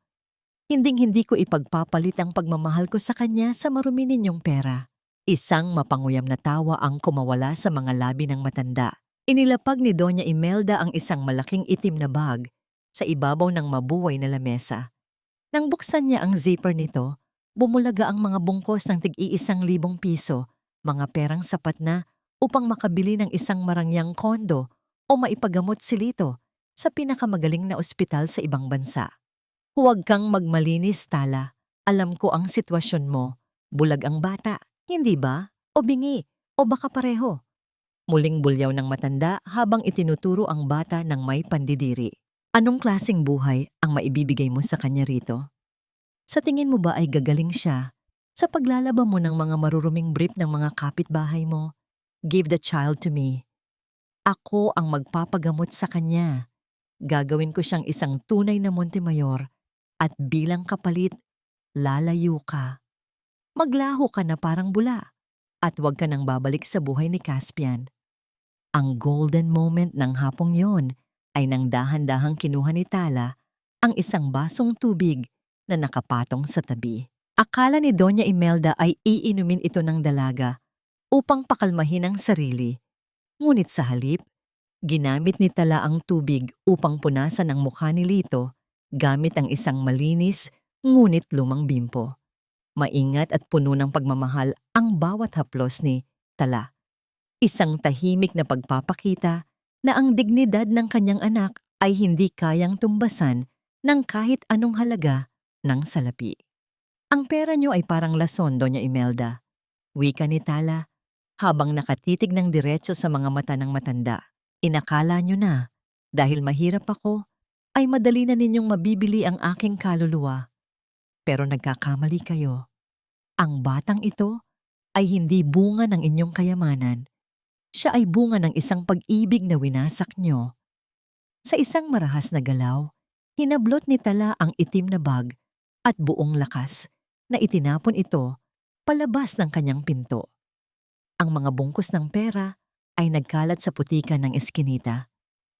hinding-hindi ko ipagpapalit ang pagmamahal ko sa kanya sa marumi ninyong pera. Isang mapanguyam na tawa ang kumawala sa mga labi ng matanda. Inilapag ni Doña Imelda ang isang malaking itim na bag sa ibabaw ng mabuway na lamesa. Nang buksan niya ang zipper nito, bumulaga ang mga bungkos ng tig-1,000 piso, mga perang sapat na upang makabili ng isang marangyang kondo o maipagamot si Lito sa pinakamagaling na ospital sa ibang bansa. Huwag kang magmalinis, Tala. Alam ko ang sitwasyon mo. Bulag ang bata, hindi ba? O bingi, o baka pareho. Muling bulyaw ng matanda habang itinuturo ang bata ng may pandidiri. Anong klaseng buhay ang maibibigay mo sa kanya rito? Sa tingin mo ba ay gagaling siya sa paglalaba mo ng mga maruruming brief ng mga kapitbahay mo? Give the child to me. Ako ang magpapagamot sa kanya. Gagawin ko siyang isang tunay na Montemayor at bilang kapalit, lalayo ka. Maglaho ka na parang bula at huwag ka nang babalik sa buhay ni Caspian. Ang golden moment ng hapong yon ay nang dahan-dahang kinuha ni Tala ang isang basong tubig na nakapatong sa tabi. Akala ni Doña Imelda ay iinumin ito ng dalaga upang pakalmahin ang sarili. Ngunit sa halip, ginamit ni Tala ang tubig upang punasan ang mukha ni Lito gamit ang isang malinis ngunit lumang bimpo. Maingat at puno ng pagmamahal ang bawat haplos ni Tala. Isang tahimik na pagpapakita na ang dignidad ng kanyang anak ay hindi kayang tumbasan ng kahit anong halaga ng salapi. Ang pera niyo ay parang lason, Doña Imelda. Wika ni Tala habang nakatitig ng diretso sa mga mata ng matanda. Inakala niyo na, dahil mahirap ako, ay madali na ninyong mabibili ang aking kaluluwa. Pero nagkakamali kayo. Ang batang ito ay hindi bunga ng inyong kayamanan. Siya ay bunga ng isang pag-ibig na winasak nyo. Sa isang marahas na galaw, hinablot ni Tala ang itim na bag at buong lakas na itinapon ito palabas ng kanyang pinto. Ang mga bungkus ng pera ay nagkalat sa putikan ng eskinita,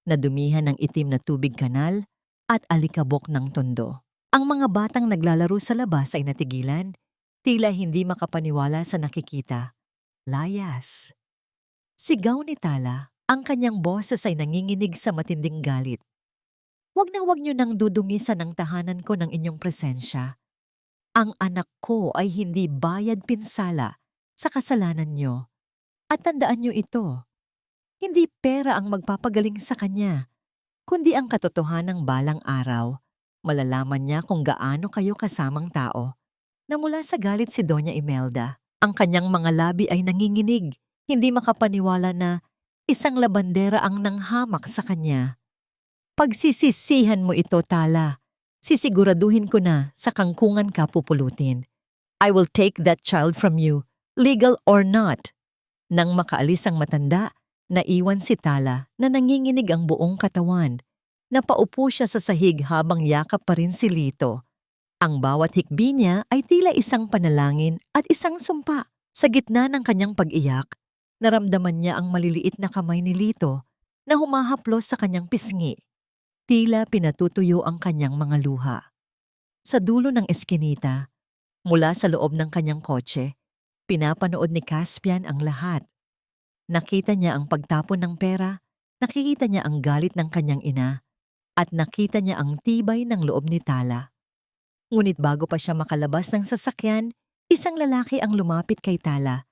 nadumihan ng itim na tubig kanal at alikabok ng tondo. Ang mga batang naglalaro sa labas ay natigilan, tila hindi makapaniwala sa nakikita. Layas. Sigaw ni Tala, ang kanyang boses ay nanginginig sa matinding galit. Huwag niyo nang dudungisan ang tahanan ko ng inyong presensya. Ang anak ko ay hindi bayad pinsala sa kasalanan niyo. At tandaan niyo ito, hindi pera ang magpapagaling sa kanya, kundi ang katotohanang balang araw. Malalaman niya kung gaano kayo kasamang tao na mula sa galit si Doña Imelda. Ang kanyang mga labi ay nanginginig, hindi makapaniwala na isang labandera ang nanghamak sa kanya. Pagsisisihan mo ito, Tala. Sisiguraduhin ko na sa kangkungan ka pupulutin. I will take that child from you, legal or not. Nang makaalis ang matanda, naiwan si Tala na nanginginig ang buong katawan. Napaupo siya sa sahig habang yakap pa rin si Lito. Ang bawat hikbi niya ay tila isang panalangin at isang sumpa. Sa gitna ng kanyang pag-iyak, naramdaman niya ang maliliit na kamay ni Lito na humahaplos sa kanyang pisngi. Tila pinatutuyo ang kanyang mga luha. Sa dulo ng eskinita, mula sa loob ng kanyang kotse, pinapanood ni Caspian ang lahat. Nakita niya ang pagtapon ng pera, nakikita niya ang galit ng kanyang ina, at nakita niya ang tibay ng loob ni Tala. Ngunit bago pa siya makalabas ng sasakyan, isang lalaki ang lumapit kay Tala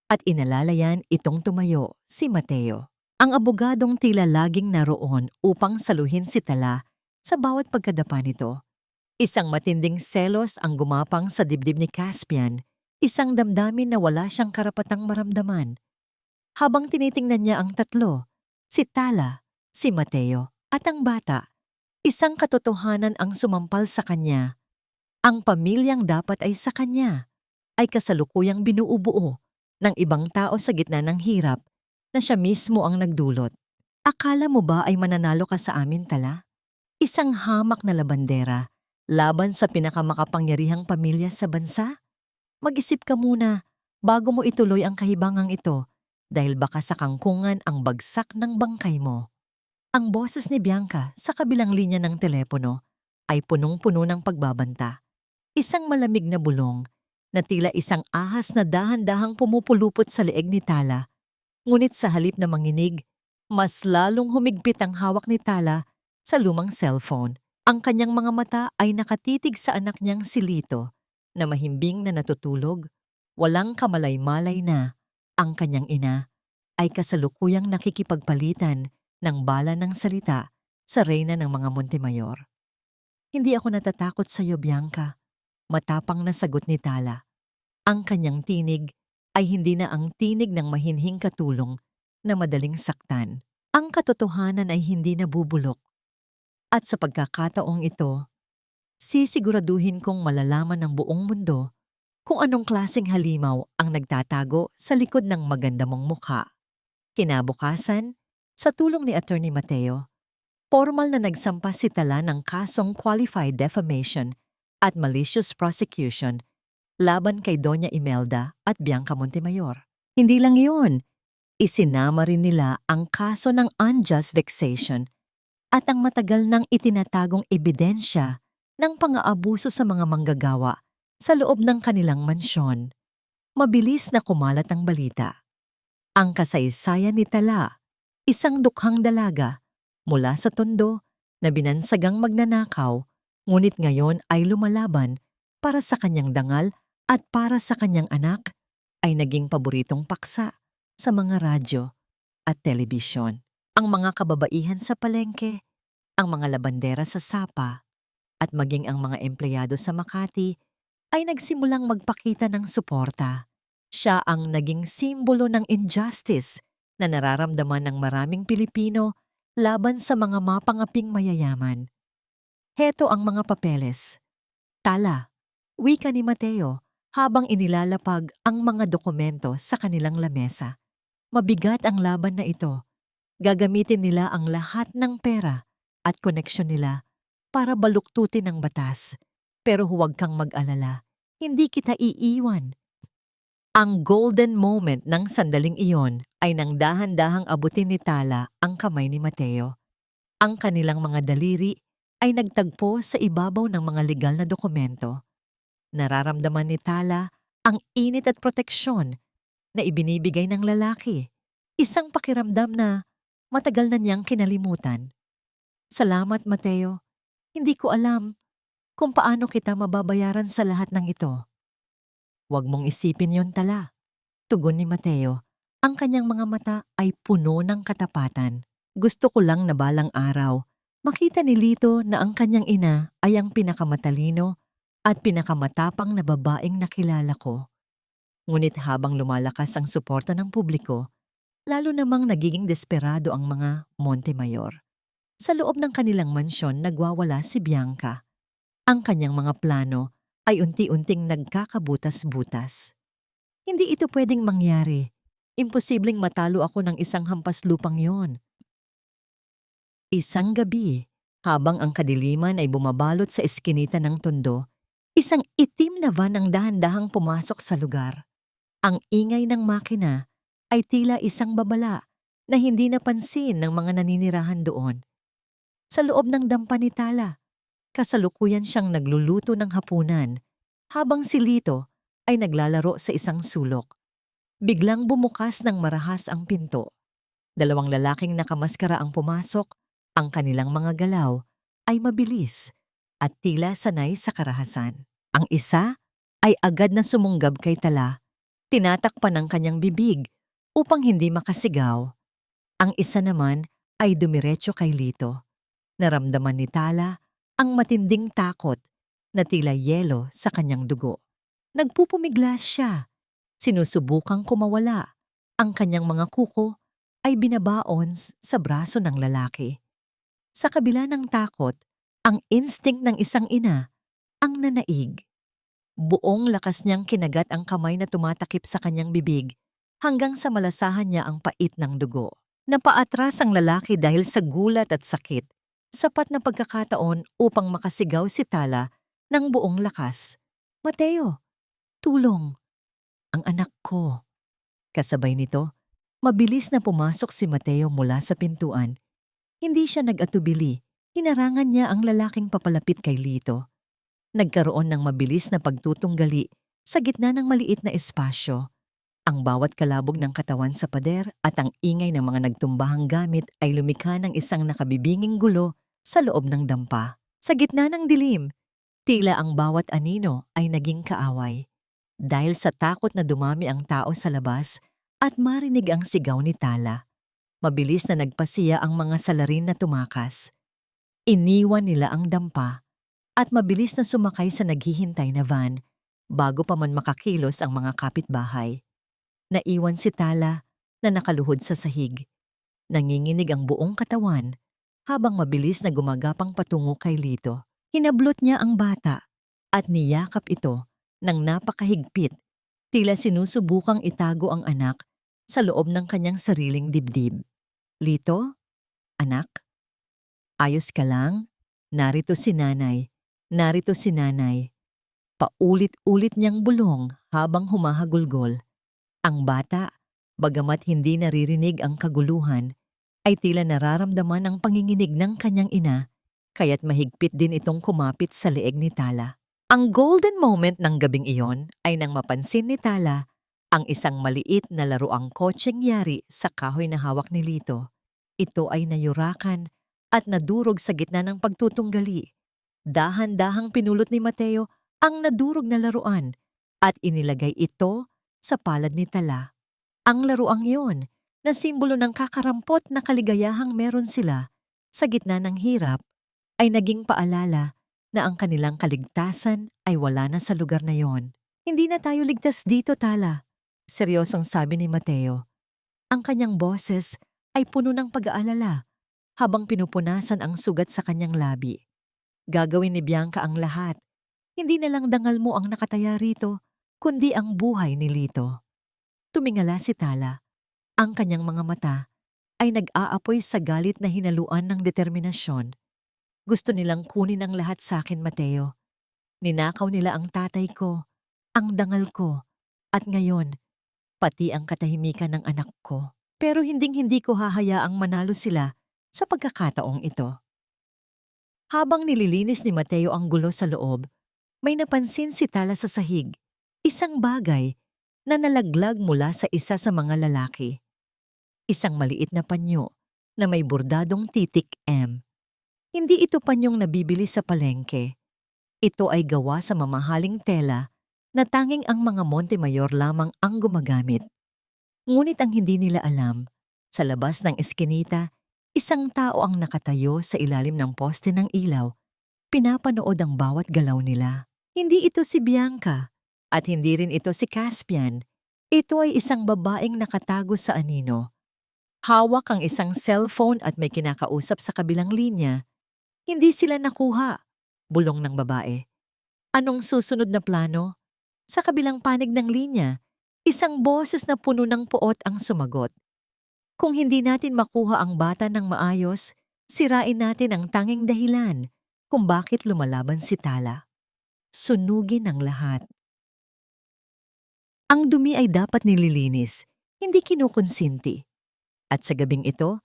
at inalalayan itong tumayo, si Mateo. Ang abogadong tila laging naroon upang saluhin si Tala sa bawat pagkadapa nito. Isang matinding selos ang gumapang sa dibdib ni Caspian, isang damdamin na wala siyang karapatang maramdaman. Habang tinitingnan niya ang tatlo, si Tala, si Mateo at ang bata, isang katotohanan ang sumampal sa kanya. Ang pamilyang dapat ay sa kanya, ay kasalukuyang binuubuo ng ibang tao sa gitna ng hirap na siya mismo ang nagdulot. Akala mo ba ay mananalo ka sa amin, Tala? Isang hamak na labandera laban sa pinakamakapangyarihang pamilya sa bansa? Mag-isip ka muna bago mo ituloy ang kahibangang ito dahil baka sa kangkungan ang bagsak ng bangkay mo. Ang boses ni Bianca sa kabilang linya ng telepono ay punong-puno ng pagbabanta. Isang malamig na bulong na tila isang ahas na dahan-dahang pumupulupot sa leeg ni Tala. Ngunit sa halip na manginig, mas lalong humigpit ang hawak ni Tala sa lumang cellphone. Ang kanyang mga mata ay nakatitig sa anak niyang si Lito na mahimbing na natutulog, walang kamalay-malay na ang kanyang ina ay kasalukuyang nakikipagpalitan ng bala ng salita sa reyna ng mga Montemayor. Hindi ako natatakot sa iyo, Bianca. Matapang na sagot ni Tala. Ang kanyang tinig ay hindi na ang tinig ng mahinhing katulong na madaling saktan. Ang katotohanan ay hindi nabubulok. At sa pagkakataong ito, sisiguraduhin kong malalaman ng buong mundo kung anong klaseng halimaw ang nagtatago sa likod ng maganda mong mukha. Kinabukasan, sa tulong ni Attorney Mateo, formal na nagsampa si Tala ng kasong qualified defamation at malicious prosecution laban kay Doña Imelda at Bianca Montemayor. Hindi lang iyon, isinama rin nila ang kaso ng unjust vexation at ang matagal nang itinatagong ebidensya ng pang-aabuso sa mga manggagawa sa loob ng kanilang mansyon. Mabilis na kumalat ang balita. Ang kasaysayan ni Tala, isang dukhang dalaga mula sa Tondo na binansagang magnanakaw, ngunit ngayon ay lumalaban para sa kanyang dangal at para sa kanyang anak, ay naging paboritong paksa sa mga radyo at telebisyon. Ang mga kababaihan sa palengke, ang mga labandera sa Sapa, at maging ang mga empleyado sa Makati ay nagsimulang magpakita ng suporta. Siya ang naging simbolo ng injustice na nararamdaman ng maraming Pilipino laban sa mga mapangaping mayayaman. Heto ang mga papeles. Tala, wika ni Mateo habang inilalapag ang mga dokumento sa kanilang lamesa. Mabigat ang laban na ito. Gagamitin nila ang lahat ng pera at koneksyon nila para baluktutin ang batas. Pero huwag kang mag-alala, hindi kita iiwan. Ang golden moment ng sandaling iyon ay nang dahan-dahang abutin ni Tala ang kamay ni Mateo. Ang kanilang mga daliri ay nagtagpo sa ibabaw ng mga legal na dokumento. Nararamdaman ni Tala ang init at proteksyon na ibinibigay ng lalaki. Isang pakiramdam na matagal na niyang kinalimutan. Salamat, Mateo. Hindi ko alam kung paano kita mababayaran sa lahat ng ito. Huwag mong isipin yon, Tala. Tugon ni Mateo Ang kanyang mga mata ay puno ng katapatan. Gusto ko lang na balang araw, makita ni Lito na ang kanyang ina ay ang pinakamatalino at pinakamatapang na babaeng nakilala ko. Ngunit habang lumalakas ang suporta ng publiko, lalo namang nagiging desperado ang mga Montemayor. Sa loob ng kanilang mansyon nagwawala si Bianca. Ang kanyang mga plano ay unti-unting nagkakabutas-butas. Hindi ito pwedeng mangyari. Imposibleng matalo ako ng isang hampas lupang yon. Isang gabi, habang ang kadiliman ay bumabalot sa eskinita ng tondo, isang itim na van ang dahan-dahang pumasok sa lugar. Ang ingay ng makina ay tila isang babala na hindi napansin ng mga naninirahan doon. Sa loob ng dampa ni Tala, kasalukuyan siyang nagluluto ng hapunan habang si Lito ay naglalaro sa isang sulok. Biglang bumukas ng marahas ang pinto. Dalawang lalaking nakamaskara ang pumasok, ang kanilang mga galaw ay mabilis at tila sanay sa karahasan. Ang isa ay agad na sumunggab kay Tala, tinatakpan ng kanyang bibig upang hindi makasigaw. Ang isa naman ay dumiretso kay Lito. Naramdaman ni Tala ang matinding takot na tila yelo sa kanyang dugo. Nagpupumiglas siya. Sinusubukang kumawala. Ang kanyang mga kuko ay binabaon sa braso ng lalaki. Sa kabila ng takot, ang instinct ng isang ina ang nanaig. Buong lakas niyang kinagat ang kamay na tumatakip sa kanyang bibig hanggang sa malasahan niya ang pait ng dugo. Napaatras ang lalaki dahil sa gulat at sakit. Sapat na pagkakataon upang makasigaw si Tala ng buong lakas. "Mateo, tulong! Ang anak ko!" Kasabay nito, mabilis na pumasok si Mateo mula sa pintuan. Hindi siya nag-atubili. Hinarangan niya ang lalaking papalapit kay Lito. Nagkaroon ng mabilis na pagtutunggali sa gitna ng maliit na espasyo. Ang bawat kalabog ng katawan sa pader at ang ingay ng mga nagtumbahang gamit ay lumikha ng isang nakabibinging gulo sa loob ng dampa. Sa gitna ng dilim, tila ang bawat anino ay naging kaaway. Dahil sa takot na dumami ang tao sa labas at marinig ang sigaw ni Tala, mabilis na nagpasiya ang mga salarin na tumakas. Iniwan nila ang dampa at mabilis na sumakay sa naghihintay na van bago pa man makakilos ang mga kapitbahay. Naiwan si Tala na nakaluhod sa sahig. Nanginginig ang buong katawan habang mabilis na gumagapang patungo kay Lito. Hinablot niya ang bata at niyakap ito ng napakahigpit, tila sinusubukang itago ang anak sa loob ng kanyang sariling dibdib. "Lito, anak, ayos ka lang? Narito si nanay. Narito si nanay." Paulit-ulit niyang bulong habang humahagulgol. Ang bata, bagamat hindi naririnig ang kaguluhan, ay tila nararamdaman ang panginginig ng kanyang ina, kaya't mahigpit din itong kumapit sa leeg ni Tala. Ang golden moment ng gabing iyon ay nang mapansin ni Tala ang isang maliit na laruang kotseng yari sa kahoy na hawak ni Lito. Ito ay nayurakan at nadurog sa gitna ng pagtutunggali. Dahan-dahang pinulot ni Mateo ang nadurog na laruan at inilagay ito sa palad ni Tala. Ang laruang iyon na simbolo ng kakarampot na kaligayahang meron sila sa gitna ng hirap ay naging paalala na ang kanilang kaligtasan ay wala na sa lugar na yon. "Hindi na tayo ligtas dito, Tala," seryosong sabi ni Mateo. Ang kanyang boses ay puno ng pag-aalala habang pinupunasan ang sugat sa kanyang labi. "Gagawin ni Bianca ang lahat. Hindi na lang dangal mo ang nakataya rito, kundi ang buhay ni Lito." Tumingala si Tala. Ang kanyang mga mata ay nag-aapoy sa galit na hinaluan ng determinasyon. "Gusto nilang kunin ang lahat sa akin, Mateo. Ninakaw nila ang tatay ko, ang dangal ko, at ngayon, pati ang katahimikan ng anak ko. Pero hinding-hindi ko hahayaang manalo sila sa pagkakataong ito." Habang nililinis ni Mateo ang gulo sa loob, may napansin si Tala sa sahig, isang bagay na nalaglag mula sa isa sa mga lalaki. Isang maliit na panyo na may bordadong titik M. Hindi ito panyong nabibili sa palengke. Ito ay gawa sa mamahaling tela na tanging ang mga Montemayor lamang ang gumagamit. Ngunit ang hindi nila alam, sa labas ng eskinita, isang tao ang nakatayo sa ilalim ng poste ng ilaw, pinapanood ang bawat galaw nila. Hindi ito si Bianca, at hindi rin ito si Caspian. Ito ay isang babaeng nakatago sa anino. Hawak ang isang cellphone at may kinakausap sa kabilang linya. Hindi sila nakuha, bulong ng babae. Anong susunod na plano? Sa kabilang panig ng linya, isang boses na puno ng puot ang sumagot. Kung hindi natin makuha ang bata ng maayos, sirain natin ang tanging dahilan kung bakit lumalaban si Tala. Sunugin ang lahat. Ang dumi ay dapat nililinis, hindi kinukonsinti. At sa gabing ito,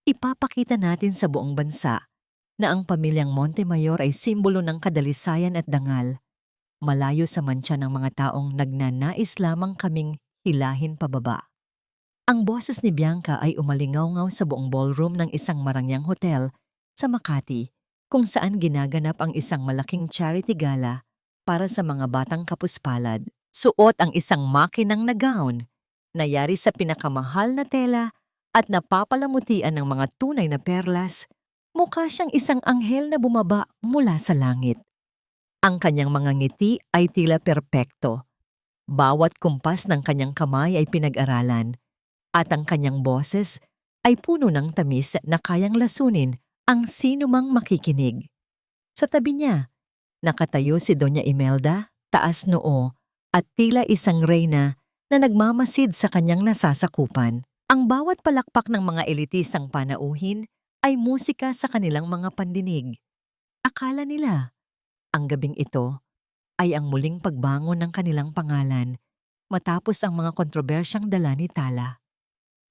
ipapakita natin sa buong bansa na ang pamilyang Montemayor ay simbolo ng kadalisayan at dangal, malayo sa mantsa ng mga taong nagnanais lamang kaming hilahin pababa. Ang boses ni Bianca ay umalingaw-ngaw sa buong ballroom ng isang marangyang hotel sa Makati, kung saan ginaganap ang isang malaking charity gala para sa mga batang kapuspalad. Suot ang isang makinang na gown, nayari sa pinakamahal na tela at napapalamutian ng mga tunay na perlas. Mukha siyang isang anghel na bumaba mula sa langit. Ang kanyang mga ngiti ay tila perpekto. Bawat kumpas ng kanyang kamay ay pinag-aralan, at ang kanyang boses ay puno ng tamis na kayang lasunin ang sinumang makikinig. Sa tabi niya, nakatayo si Doña Imelda, taas noo, at tila isang reyna na nagmamasid sa kanyang nasasakupan. Ang bawat palakpak ng mga elitisang panauhin ay musika sa kanilang mga pandinig. Akala nila, ang gabing ito ay ang muling pagbangon ng kanilang pangalan matapos ang mga kontrobersyang dala ni Tala.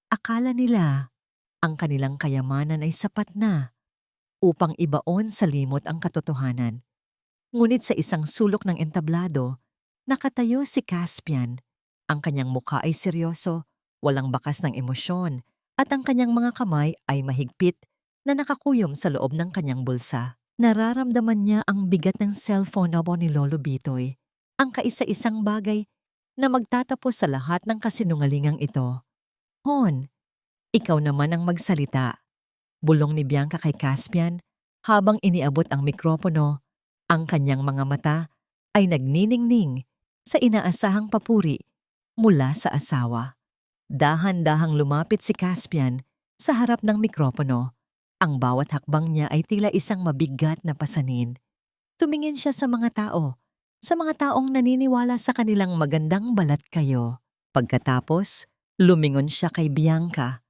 Akala nila, ang kanilang kayamanan ay sapat na upang ibaon sa limot ang katotohanan. Ngunit sa isang sulok ng entablado, nakatayo si Caspian. Ang kanyang mukha ay seryoso, walang bakas ng emosyon, at ang kanyang mga kamay ay mahigpit na nakakuyom sa loob ng kanyang bulsa. Nararamdaman niya ang bigat ng cellphone ni Lolo Bitoy, ang kaisa-isang bagay na magtatapos sa lahat ng kasinungalingang ito. Hon, ikaw naman ang magsalita, bulong ni Bianca kay Caspian habang iniabot ang mikropono. Ang kanyang mga mata ay nagniningning sa inaasahang papuri mula sa asawa. Dahan-dahang lumapit si Caspian sa harap ng mikropono. Ang bawat hakbang niya ay tila isang mabigat na pasanin. Tumingin siya sa mga taong naniniwala sa kanilang magandang balat kayo. Pagkatapos, lumingon siya kay Bianca.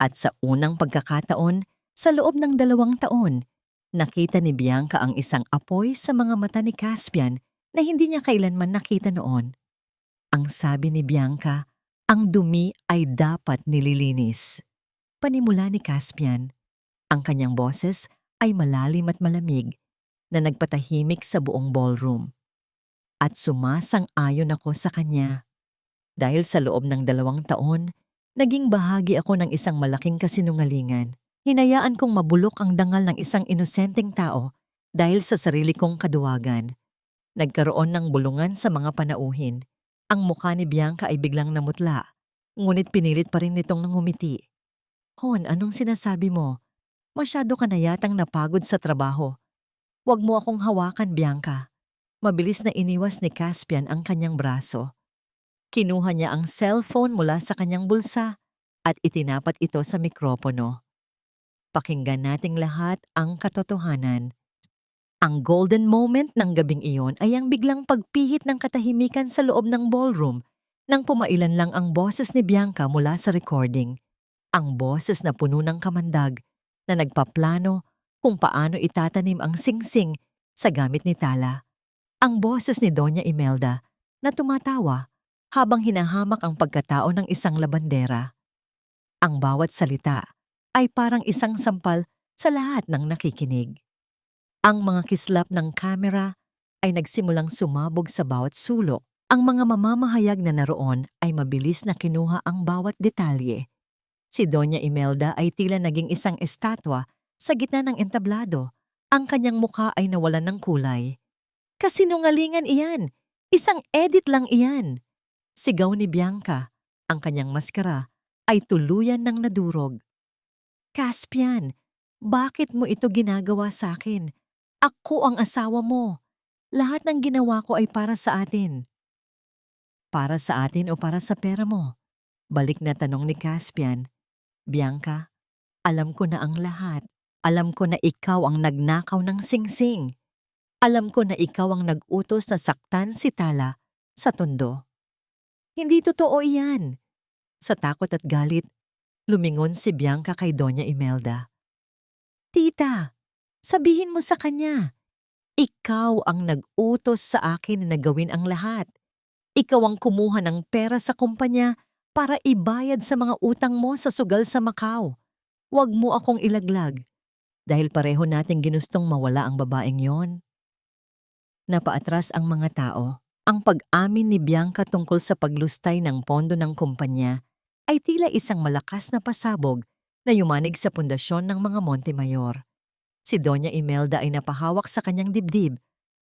At sa unang pagkakataon, sa loob ng 2 taon, nakita ni Bianca ang isang apoy sa mga mata ni Caspian na hindi niya kailanman nakita noon. Ang sabi ni Bianca, ang dumi ay dapat nililinis. Panimula ni Caspian. Ang kanyang boses ay malalim at malamig na nagpatahimik sa buong ballroom. At sumasang-ayon ako sa kanya. Dahil sa loob ng 2 taon, naging bahagi ako ng isang malaking kasinungalingan. Hinayaan kong mabulok ang dangal ng isang inosenteng tao dahil sa sarili kong kaduwagan. Nagkaroon ng bulungan sa mga panauhin. Ang mukha ni Bianca ay biglang namutla, ngunit pinilit pa rin nitong ngumiti. Hon, anong sinasabi mo? Masyado ka na yatang napagod sa trabaho. Huwag mo akong hawakan, Bianca. Mabilis na iniwas ni Caspian ang kanyang braso. Kinuha niya ang cellphone mula sa kanyang bulsa at itinapat ito sa mikropono. Pakinggan nating lahat ang katotohanan. Ang golden moment ng gabing iyon ay ang biglang pagpihit ng katahimikan sa loob ng ballroom nang pumailan lang ang boses ni Bianca mula sa recording. Ang boses na puno ng kamandag na nagpaplano kung paano itatanim ang singsing sa gamit ni Tala. Ang boses ni Doña Imelda na tumatawa habang hinahamak ang pagkatao ng isang labandera. Ang bawat salita ay parang isang sampal sa lahat ng nakikinig. Ang mga kislap ng kamera ay nagsimulang sumabog sa bawat sulok. Ang mga mamamahayag na naroon ay mabilis na kinuha ang bawat detalye. Si Doña Imelda ay tila naging isang estatwa sa gitna ng entablado. Ang kanyang mukha ay nawalan ng kulay. Kasinungalingan iyan! Isang edit lang iyan! Sigaw ni Bianca Ang kanyang maskara ay tuluyan ng nadurog. Caspian, bakit mo ito ginagawa sa akin? Ako ang asawa mo. Lahat ng ginawa ko ay para sa atin. Para sa atin o para sa pera mo? Balik na tanong ni Caspian. Bianca, alam ko na ang lahat. Alam ko na ikaw ang nagnakaw ng singsing. Alam ko na ikaw ang nag-utos na saktan si Tala sa tondo. Hindi totoo iyan. Sa takot at galit, lumingon si Bianca kay Doña Imelda. Tita, sabihin mo sa kanya, ikaw ang nag-utos sa akin na gawin ang lahat. Ikaw ang kumuha ng pera sa kumpanya para ibayad sa mga utang mo sa sugal sa Macau. Huwag mo akong ilaglag dahil pareho nating ginustong mawala ang babaeng yon. Napaatras ang mga tao. Ang pag-amin ni Bianca tungkol sa paglustay ng pondo ng kumpanya ay tila isang malakas na pasabog na yumanig sa pundasyon ng mga Montemayor. Si Doña Imelda ay napahawak sa kanyang dibdib.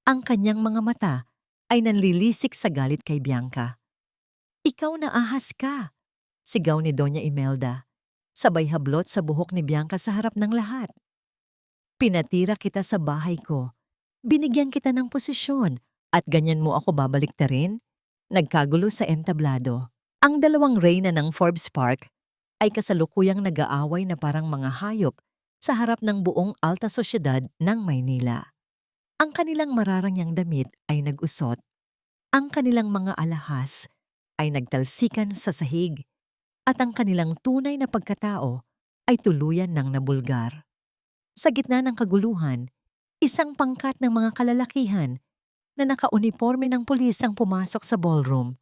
Ang kanyang mga mata ay nanlilisik sa galit kay Bianca. Ikaw na ahas ka, sigaw ni Doña Imelda. Sabay hablot sa buhok ni Bianca sa harap ng lahat. Pinatira kita sa bahay ko. Binigyan kita ng posisyon at ganyan mo ako babaliktarin? Nagkagulo sa entablado. Ang dalawang reyna ng Forbes Park ay kasalukuyang nag-aaway na parang mga hayop sa harap ng buong alta sosyedad ng Maynila. Ang kanilang mararangyang damit ay nag-usot. Ang kanilang mga alahas ay nagtalsikan sa sahig. At ang kanilang tunay na pagkatao ay tuluyan ng nabulgar. Sa gitna ng kaguluhan, isang pangkat ng mga kalalakihan na nakauniporme ng pulis ang pumasok sa ballroom.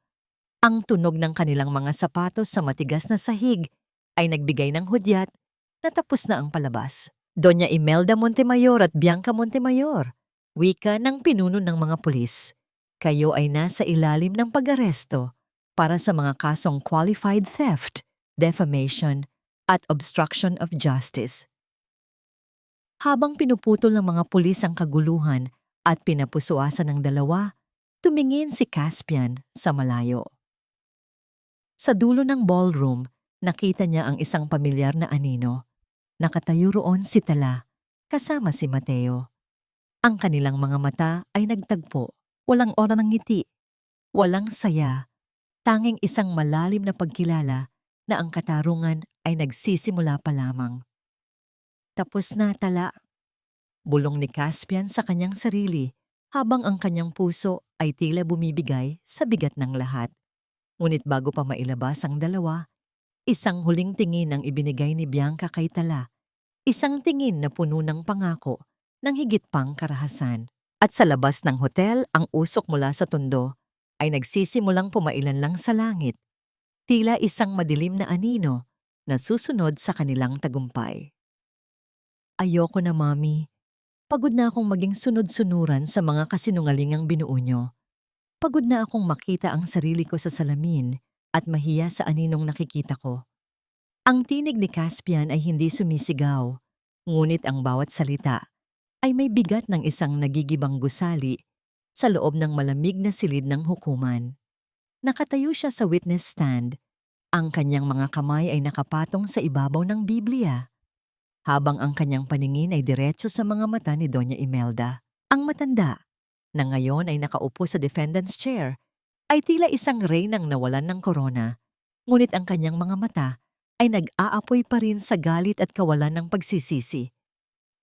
Ang tunog ng kanilang mga sapatos sa matigas na sahig ay nagbigay ng hudyat na tapos na ang palabas. Doña Imelda Montemayor at Bianca Montemayor, wika ng pinuno ng mga pulis. Kayo ay nasa ilalim ng pag-aresto para sa mga kasong qualified theft, defamation, at obstruction of justice. Habang pinuputol ng mga pulis ang kaguluhan at pinapusuasan ng dalawa, tumingin si Caspian sa malayo. Sa dulo ng ballroom, nakita niya ang isang pamilyar na anino. Nakatayo roon si Tala, kasama si Mateo. Ang kanilang mga mata ay nagtagpo, walang ora ng ngiti, walang saya, tanging isang malalim na pagkilala na ang katarungan ay nagsisimula pa lamang. Tapos na, Tala. Bulong ni Caspian sa kanyang sarili habang ang kanyang puso ay tila bumibigay sa bigat ng lahat. Ngunit bago pa mailabas ang dalawa, isang huling tingin ang ibinigay ni Bianca kay Tala. Isang tingin na puno ng pangako ng higit pang karahasan. At sa labas ng hotel, ang usok mula sa tondo ay nagsisimulang pumailan lang sa langit. Tila isang madilim na anino na susunod sa kanilang tagumpay. Ayoko na, Mami. Pagod na akong maging sunod-sunuran sa mga kasinungalingang binuo nyo. Pagod na akong makita ang sarili ko sa salamin at mahiya sa aninong nakikita ko. Ang tinig ni Caspian ay hindi sumisigaw, ngunit ang bawat salita ay may bigat ng isang nagigibang gusali sa loob ng malamig na silid ng hukuman. Nakatayo siya sa witness stand. Ang kanyang mga kamay ay nakapatong sa ibabaw ng Biblia, habang ang kanyang paningin ay diretso sa mga mata ni Doña Imelda. Ang matanda, na ngayon ay nakaupo sa defendant's chair, ay tila isang reynang nawalan ng korona, ngunit ang kanyang mga mata ay nag-aapoy pa rin sa galit at kawalan ng pagsisisi.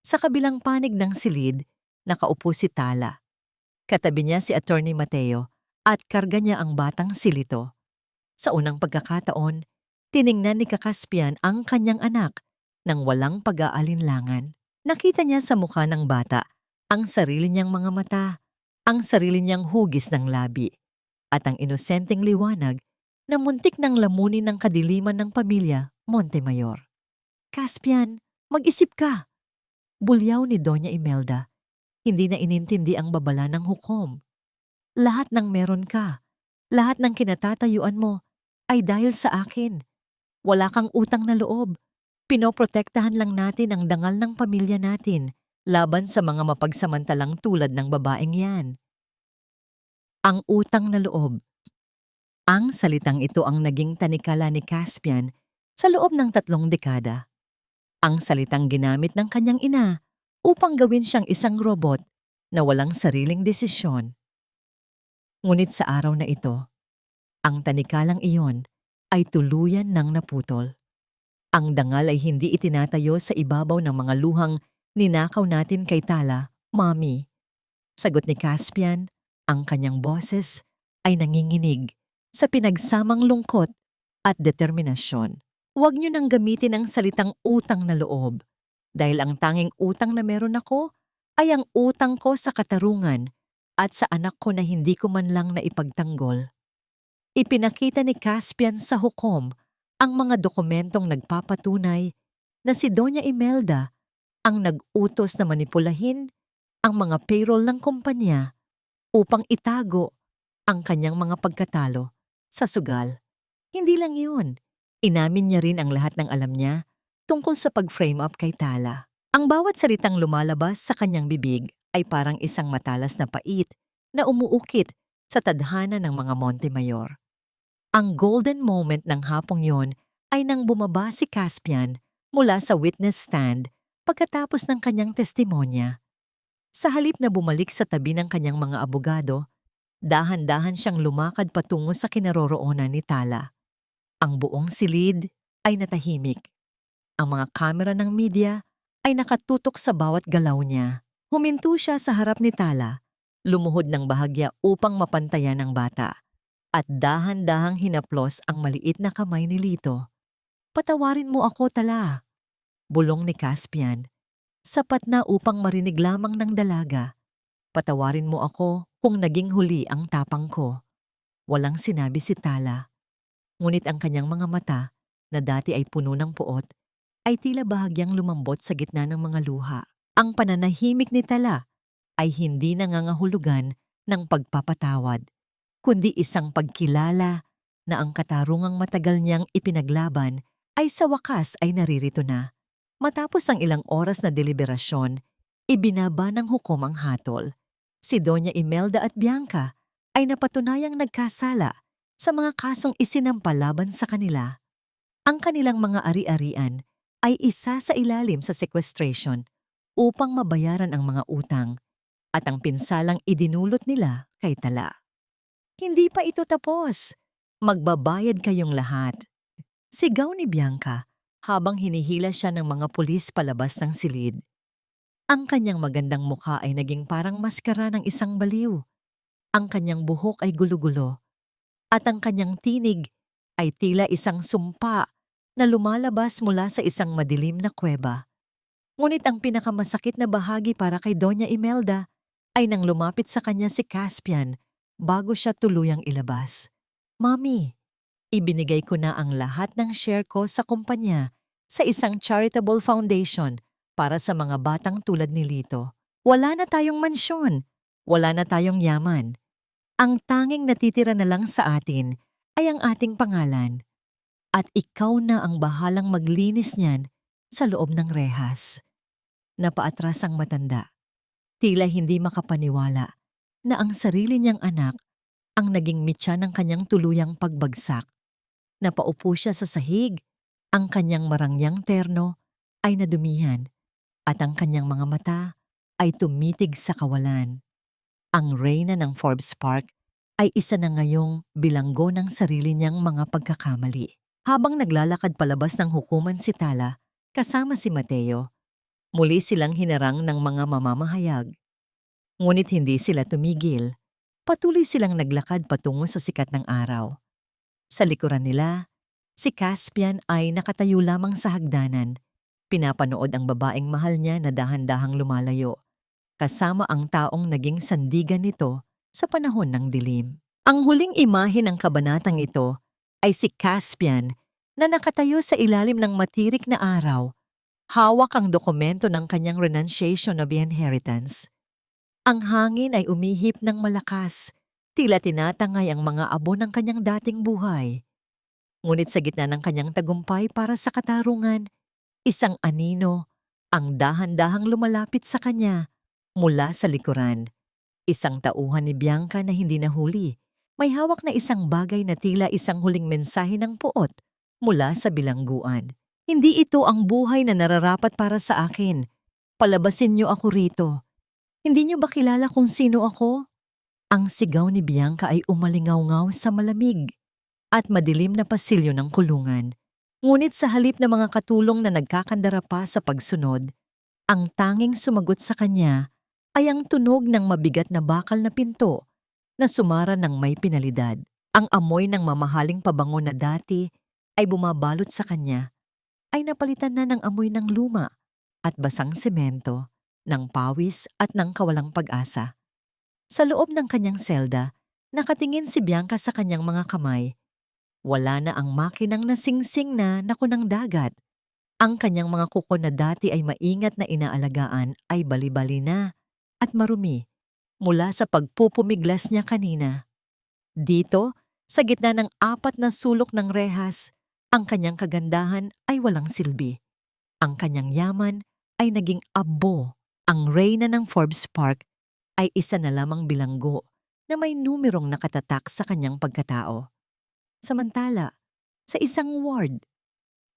Sa kabilang panig ng silid, nakaupo si Tala. Katabi niya si Attorney Mateo at karga niya ang batang silito. Sa unang pagkakataon, tiningnan ni Caspian ang kanyang anak nang walang pag-aalinlangan. Nakita niya sa mukha ng bata ang sarili niyang mga mata, ang sarili niyang hugis ng labi, at ang inosenteng liwanag na muntik ng lamunin ng kadiliman ng pamilya Montemayor. Caspian, mag-isip ka! Bulyaw ni Doña Imelda. Hindi na inintindi ang babala ng hukom. Lahat ng meron ka, lahat ng kinatatayuan mo ay dahil sa akin. Wala kang utang na loob. Pinoprotektahan lang natin ang dangal ng pamilya natin laban sa mga mapagsamantalang tulad ng babaeng yan. Ang utang na loob. Ang salitang ito ang naging tanikala ni Caspian sa loob ng 3 dekada. Ang salitang ginamit ng kanyang ina upang gawin siyang isang robot na walang sariling desisyon. Ngunit sa araw na ito, ang tanikalang iyon ay tuluyan ng naputol. Ang dangal ay hindi itinatayo sa ibabaw ng mga luhang ninakaw natin kay Tala, Mommy. Sagot ni Caspian, ang kanyang boses ay nanginginig sa pinagsamang lungkot at determinasyon. Huwag niyo nang gamitin ang salitang utang na loob dahil ang tanging utang na meron ako ay ang utang ko sa katarungan at sa anak ko na hindi ko man lang naipagtanggol. Ipinakita ni Caspian sa hukom ang mga dokumentong nagpapatunay na si Doña Imelda ang nag-utos na manipulahin ang mga payroll ng kumpanya upang itago ang kanyang mga pagkatalo sa sugal. Hindi lang yun, inamin niya rin ang lahat ng alam niya tungkol sa pag-frame up kay Tala. Ang bawat salitang lumalabas sa kanyang bibig ay parang isang matalas na pait na umuukit sa tadhana ng mga Montemayor. Ang golden moment ng hapong yon ay nang bumaba si Caspian mula sa witness stand pagkatapos ng kanyang testimonya. Sa halip na bumalik sa tabi ng kanyang mga abogado, dahan-dahan siyang lumakad patungo sa kinaroroonan ni Tala. Ang buong silid ay natahimik. Ang mga kamera ng media ay nakatutok sa bawat galaw niya. Huminto siya sa harap ni Tala, lumuhod ng bahagya upang mapantayan ang bata, at dahan-dahang hinaplos ang maliit na kamay ni Lito. Patawarin mo ako, Tala, bulong ni Caspian. Sapat na upang marinig lamang ng dalaga. Patawarin mo ako kung naging huli ang tapang ko. Walang sinabi si Tala. Ngunit ang kanyang mga mata, na dati ay puno ng puot, ay tila bahagyang lumambot sa gitna ng mga luha. Ang pananahimik ni Tala ay hindi nangangahulugan ng pagpapatawad, kundi isang pagkilala na ang katarungang matagal niyang ipinaglaban ay sa wakas ay naririto na. Matapos ang ilang oras na deliberasyon, ibinaba ng hukom ang hatol. Si Doña Imelda at Bianca ay napatunayang nagkasala sa mga kasong isinampa laban sa kanila. Ang kanilang mga ari-arian ay isa sa ilalim sa sequestration upang mabayaran ang mga utang at ang pinsalang idinulot nila kay Tala. Hindi pa ito tapos. Magbabayad kayong lahat. Sigaw ni Bianca habang hinihila siya ng mga pulis palabas ng silid. Ang kanyang magandang mukha ay naging parang maskara ng isang baliw. Ang kanyang buhok ay gulo-gulo. At ang kanyang tinig ay tila isang sumpa na lumalabas mula sa isang madilim na kuweba. Ngunit ang pinakamasakit na bahagi para kay Doña Imelda ay nang lumapit sa kanya si Caspian bago siya tuluyang ilabas. Mommy, ibinigay ko na ang lahat ng share ko sa kumpanya sa isang charitable foundation para sa mga batang tulad ni Lito. Wala na tayong mansyon, wala na tayong yaman. Ang tanging natitira na lang sa atin ay ang ating pangalan. At ikaw na ang bahalang maglinis niyan sa loob ng rehas. Napaatras ang matanda. Tila hindi makapaniwala na ang sarili niyang anak ang naging mitya ng kanyang tuluyang pagbagsak. Napaupo siya sa sahig, ang kanyang marangyang terno ay nadumihan at ang kanyang mga mata ay tumitig sa kawalan. Ang reyna ng Forbes Park ay isa na ngayong bilanggo ng sarili niyang mga pagkakamali. Habang naglalakad palabas ng hukuman si Tala kasama si Mateo, muli silang hinarang ng mga mamamahayag. Ngunit hindi sila tumigil. Patuloy silang naglakad patungo sa sikat ng araw. Sa likuran nila, si Caspian ay nakatayo lamang sa hagdanan. Pinapanood ang babaeng mahal niya na dahan-dahang lumalayo, kasama ang taong naging sandigan nito sa panahon ng dilim. Ang huling imahe ng kabanatang ito ay si Caspian na nakatayo sa ilalim ng matirik na araw. Hawak ang dokumento ng kanyang renunciation of inheritance. Ang hangin ay umihip ng malakas, tila tinatangay ang mga abo ng kanyang dating buhay. Ngunit sa gitna ng kanyang tagumpay para sa katarungan, isang anino ang dahan-dahang lumalapit sa kanya mula sa likuran. Isang tauhan ni Bianca na hindi nahuli May hawak na isang bagay na tila isang huling mensahe ng puot mula sa bilangguan. Hindi ito ang buhay na nararapat para sa akin. Palabasin niyo ako rito. Hindi niyo ba kilala kung sino ako? Ang sigaw ni Bianca ay umalingaw-ngaw sa malamig at madilim na pasilyo ng kulungan. Ngunit sa halip ng mga katulong na nagkakandara pa sa pagsunod, ang tanging sumagot sa kanya ay ang tunog ng mabigat na bakal na pinto na sumara ng may pinalidad. Ang amoy ng mamahaling pabango na dati ay bumabalot sa kanya ay napalitan na ng amoy ng luma at basang semento, ng pawis at ng kawalang pag-asa. Sa loob ng kanyang selda, nakatingin si Bianca sa kanyang mga kamay. Wala na ang makinang nasingsing na naku ng dagat. Ang kanyang mga kuko na dati ay maingat na inaalagaan ay bali-bali na at marumi mula sa pagpupumiglas niya kanina. Dito, sa gitna ng 4 na sulok ng rehas, ang kanyang kagandahan ay walang silbi. Ang kanyang yaman ay naging abo. Ang reyna ng Forbes Park ay isa na lamang bilanggo na may numerong nakatatak sa kanyang pagkatao. Samantala, sa isang ward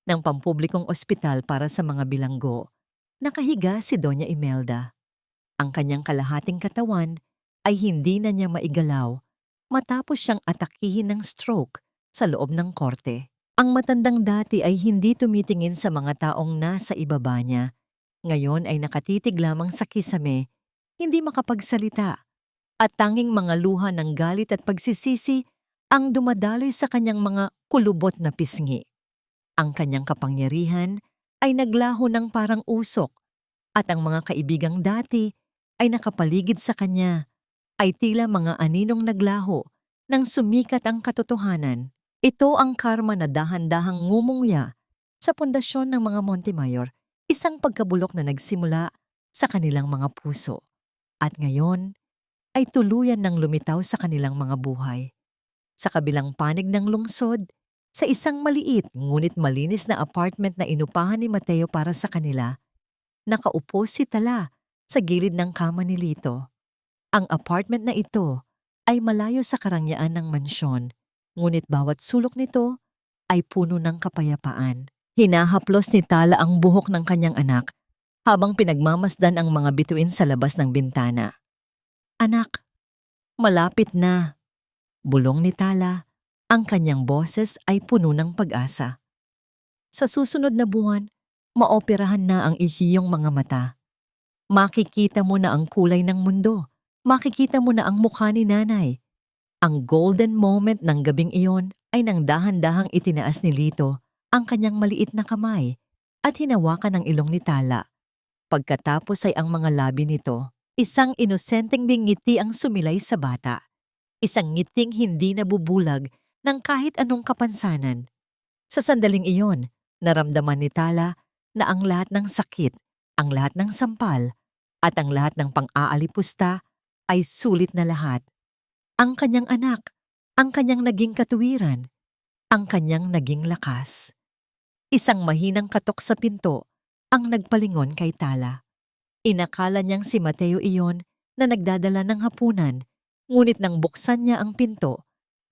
ng pampublikong ospital para sa mga bilanggo, nakahiga si Doña Imelda. Ang kanyang kalahating katawan ay hindi na niya maigalaw matapos siyang atakihin ng stroke sa loob ng korte. Ang matandang dati ay hindi tumitingin sa mga taong nasa ibaba niya. Ngayon ay nakatitig lamang sa kisame, hindi makapagsalita, at tanging mga luha ng galit at pagsisisi ang dumadaloy sa kanyang mga kulubot na pisngi. Ang kanyang kapangyarihan ay naglaho ng parang usok, at ang mga kaibigang dati ay nakapaligid sa kanya ay tila mga aninong naglaho nang sumikat ang katotohanan. Ito ang karma na dahan-dahang ngumungya sa pundasyon ng mga Montemayor, isang pagkabulok na nagsimula sa kanilang mga puso at ngayon ay tuluyan ng lumitaw sa kanilang mga buhay. Sa kabilang panig ng lungsod, sa isang maliit ngunit malinis na apartment na inupahan ni Mateo para sa kanila, nakaupo si Tala sa gilid ng kama ni Lito. Ang apartment na ito ay malayo sa karangyaan ng mansyon, ngunit bawat sulok nito ay puno ng kapayapaan. Hinahaplos ni Tala ang buhok ng kanyang anak habang pinagmamasdan ang mga bituin sa labas ng bintana. "Anak, malapit na," bulong ni Tala. Ang kanyang boses ay puno ng pag-asa. "Sa susunod na buwan, maoperahan na ang isiyong mga mata. Makikita mo na ang kulay ng mundo. Makikita mo na ang mukha ni nanay." Ang golden moment ng gabing iyon ay nang dahan-dahang itinaas ni Lito ang kanyang maliit na kamay at hinawakan ang ilong ni Tala. Pagkatapos ay ang mga labi nito, isang inosenteng bingiti ang sumilay sa bata. Isang ngiting hindi nabubulag ng kahit anong kapansanan. Sa sandaling iyon, naramdaman ni Tala na ang lahat ng sakit, ang lahat ng sampal, at ang lahat ng pang-aalipusta ay sulit na lahat. Ang kanyang anak, ang kanyang naging katuwiran, ang kanyang naging lakas. Isang mahinang katok sa pinto ang nagpalingon kay Tala. Inakala niyang si Mateo iyon na nagdadala ng hapunan, ngunit nang buksan niya ang pinto,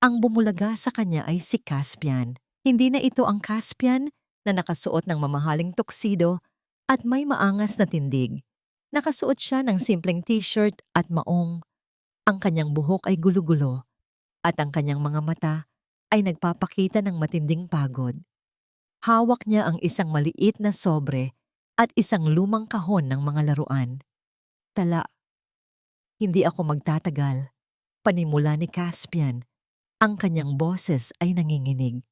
ang bumulaga sa kanya ay si Caspian. Hindi na ito ang Caspian na nakasuot ng mamahaling tuxedo at may maangas na tindig. Nakasuot siya ng simpleng t-shirt at maong. Ang kanyang buhok ay gulo-gulo at ang kanyang mga mata ay nagpapakita ng matinding pagod. Hawak niya ang isang maliit na sobre at isang lumang kahon ng mga laruan. "Tala, hindi ako magtatagal," panimula ni Caspian. Ang kanyang boses ay nanginginig.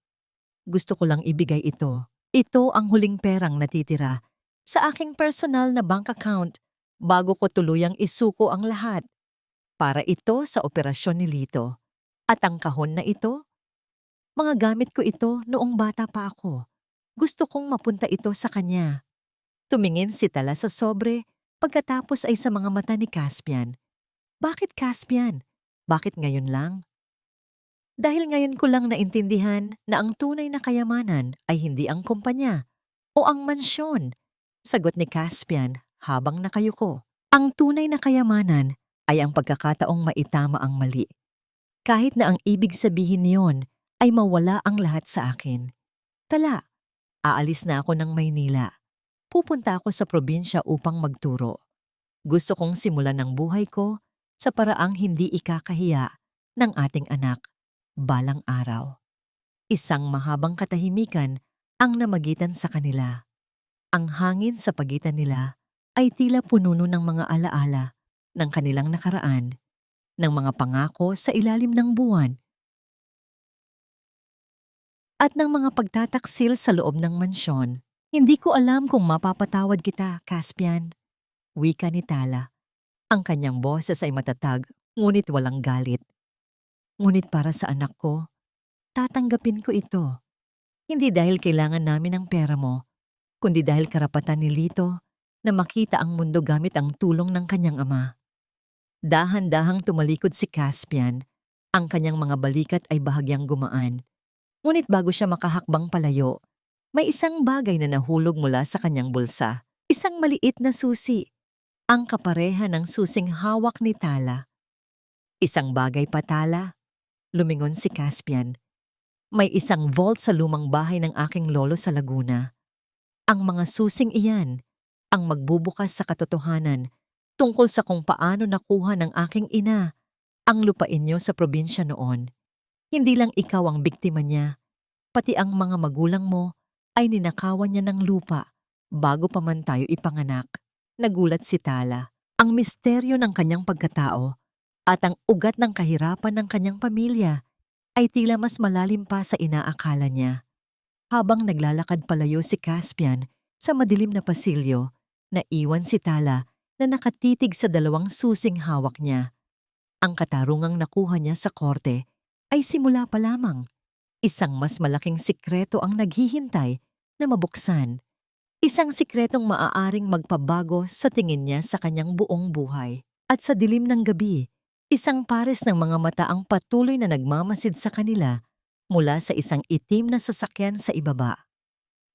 "Gusto ko lang ibigay ito. Ito ang huling perang natitira sa aking personal na bank account bago ko tuluyang isuko ang lahat. Para ito sa operasyon ni Lito. At ang kahon na ito, mga gamit ko ito noong bata pa ako. Gusto kong mapunta ito sa kanya." Tumingin si Tala sa sobre, pagkatapos ay sa mga mata ni Caspian. "Bakit Caspian? Bakit ngayon lang?" "Dahil ngayon ko lang naintindihan na ang tunay na kayamanan ay hindi ang kumpanya o ang mansyon," sagot ni Caspian habang nakayuko. "Ang tunay na kayamanan ay ang pagkakataong maitama ang mali. Kahit na ang ibig sabihin niyon ay mawala ang lahat sa akin. Tala, aalis na ako ng Maynila. Pupunta ako sa probinsya upang magturo. Gusto kong simulan ng buhay ko sa paraang hindi ikakahiya ng ating anak balang araw. Isang mahabang katahimikan ang namagitan sa kanila. Ang hangin sa pagitan nila ay tila pununo ng mga alaala ng kanilang nakaraan, ng mga pangako sa ilalim ng buwan, at ng mga pagtataksil sa loob ng mansyon. Hindi ko alam kung mapapatawad kita, Caspian. Wika ni Tala. Ang kanyang boses ay matatag, ngunit walang galit. Ngunit para sa anak ko, tatanggapin ko ito. Hindi dahil kailangan namin ang pera mo, kundi dahil karapatan ni Lito na makita ang mundo gamit ang tulong ng kanyang ama. Dahan-dahang tumalikod si Caspian. Ang kanyang mga balikat ay bahagyang gumaan. Ngunit bago siya makahakbang palayo, may isang bagay na nahulog mula sa kanyang bulsa. Isang maliit na susi. Ang kapareha ng susing hawak ni Tala. Isang bagay pa, Tala. Lumingon si Caspian. May isang vault sa lumang bahay ng aking lolo sa Laguna. Ang mga susing iyan ang magbubukas sa katotohanan tungkol sa kung paano nakuha ng aking ina ang lupain niyo sa probinsya noon. Hindi lang ikaw ang biktima niya, pati ang mga magulang mo ay ninakawan niya ng lupa bago pa man tayo ipanganak. Nagulat si Tala. Ang misteryo ng kanyang pagkatao at ang ugat ng kahirapan ng kanyang pamilya ay tila mas malalim pa sa inaakala niya. Habang naglalakad palayo si Caspian sa madilim na pasilyo, naiwan si Tala na nakatitig sa dalawang susing hawak niya. Ang katarungang nakuha niya sa korte ay simula pa lamang. Isang mas malaking sikreto ang naghihintay na mabuksan. Isang sikretong maaaring magpabago sa tingin niya sa kanyang buong buhay. At sa dilim ng gabi, isang pares ng mga mata ang patuloy na nagmamasid sa kanila mula sa isang itim na sasakyan sa ibaba.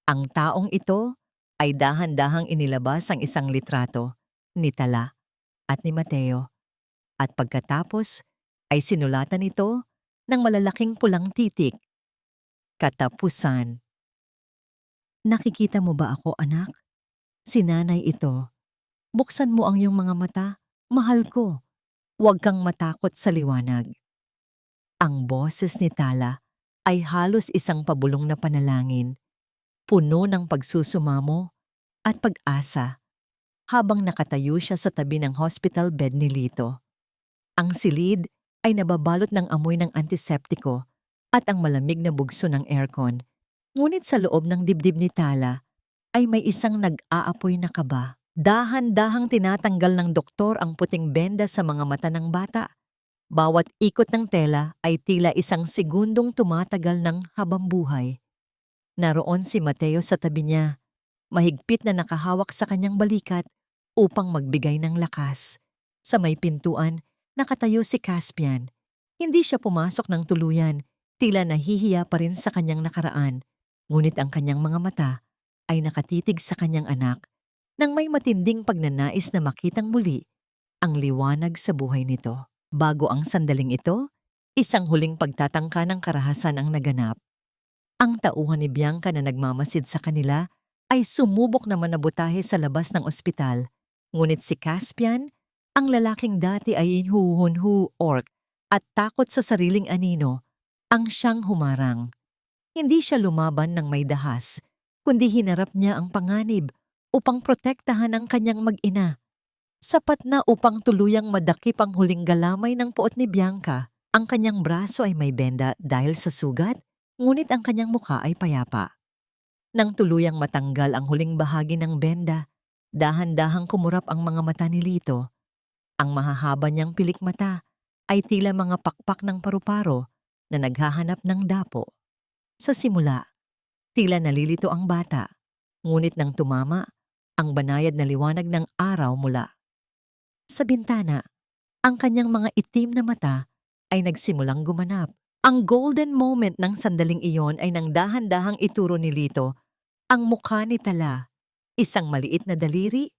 Ang taong ito ay dahan-dahang inilabas ang isang litrato ni Tala at ni Mateo. At pagkatapos ay sinulatan ito ng malalaking pulang titik. Katapusan. Nakikita mo ba ako, anak? Si nanay ito. Buksan mo ang iyong mga mata. Mahal ko. Huwag kang matakot sa liwanag. Ang boses ni Tala ay halos isang pabulong na panalangin, puno ng pagsusumamo at pag-asa, habang nakatayo siya sa tabi ng hospital bed ni Lito. Ang silid ay nababalot ng amoy ng antiseptiko at ang malamig na bugso ng aircon. Ngunit sa loob ng dibdib ni Tala ay may isang nag-aapoy na kaba. Dahan-dahang tinatanggal ng doktor ang puting benda sa mga mata ng bata. Bawat ikot ng tela ay tila isang segundong tumatagal ng habambuhay. Naroon si Mateo sa tabi niya, mahigpit na nakahawak sa kanyang balikat upang magbigay ng lakas. Sa may pintuan, nakatayo si Caspian. Hindi siya pumasok ng tuluyan, tila nahihiya pa rin sa kanyang nakaraan. Ngunit ang kanyang mga mata ay nakatitig sa kanyang anak nang may matinding pagnanais na makitang muli ang liwanag sa buhay nito. Bago ang sandaling ito, isang huling pagtatangka ng karahasan ang naganap. Ang tauhan ni Bianca na nagmamasid sa kanila ay sumubok na manabutahe sa labas ng ospital. Ngunit si Caspian, ang lalaking dati ay inhuhunhu orc at takot sa sariling anino, ang siyang humarang. Hindi siya lumaban ng may dahas, kundi hinarap niya ang panganib upang protektahan ang kanyang mag-ina. Sapat na upang tuluyang madakip ang huling galamay ng puot ni Bianca. Ang kanyang braso ay may benda dahil sa sugat, ngunit ang kanyang mukha ay payapa. Nang tuluyang matanggal ang huling bahagi ng benda, dahan-dahang kumurap ang mga mata ni Lito. Ang mahahaba niyang pilik mata ay tila mga pakpak ng paru-paro na naghahanap ng dapo. Sa simula, tila nalilito ang bata, ngunit nang tumama, ang banayad na liwanag ng araw mula sa bintana, ang kanyang mga itim na mata ay nagsimulang gumanap. Ang golden moment ng sandaling iyon ay nang dahan-dahang ituro ni Lito ang mukha ni Tala, isang maliit na daliri,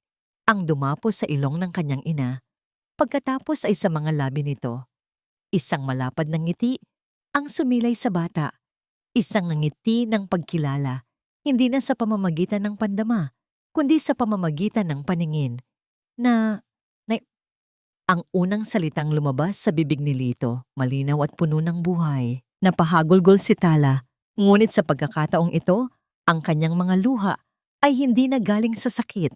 ang dumapos sa ilong ng kanyang ina. Pagkatapos ay sa mga labi nito. Isang malapad na ngiti ang sumilay sa bata. Isang ngiti ng pagkilala, hindi na sa pamamagitan ng pandama, kundi sa pamamagitan ng paningin na ang unang salitang lumabas sa bibig ni Lito, malinaw at puno ng buhay. Napahagulgol si Tala, ngunit sa pagkakataong ito, ang kanyang mga luha ay hindi na galing sa sakit.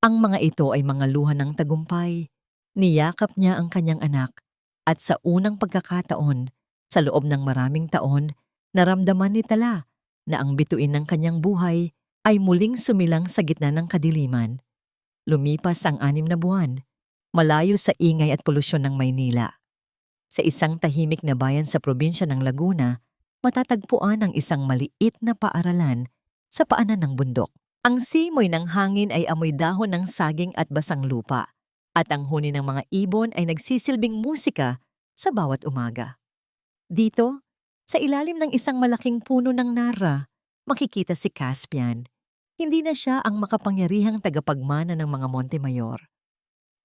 Ang mga ito ay mga luha ng tagumpay. Niyakap niya ang kanyang anak at sa unang pagkakataon, sa loob ng maraming taon, naramdaman ni Tala na ang bituin ng kanyang buhay ay muling sumilang sa gitna ng kadiliman. Lumipas ang 6 na buwan, malayo sa ingay at polusyon ng Maynila. Sa isang tahimik na bayan sa probinsya ng Laguna, matatagpuan ang isang maliit na paaralan sa paanan ng bundok. Ang simoy ng hangin ay amoy dahon ng saging at basang lupa, at ang huni ng mga ibon ay nagsisilbing musika sa bawat umaga. Dito, sa ilalim ng isang malaking puno ng nara, makikita si Caspian. Hindi na siya ang makapangyarihang tagapagmana ng mga Montemayor.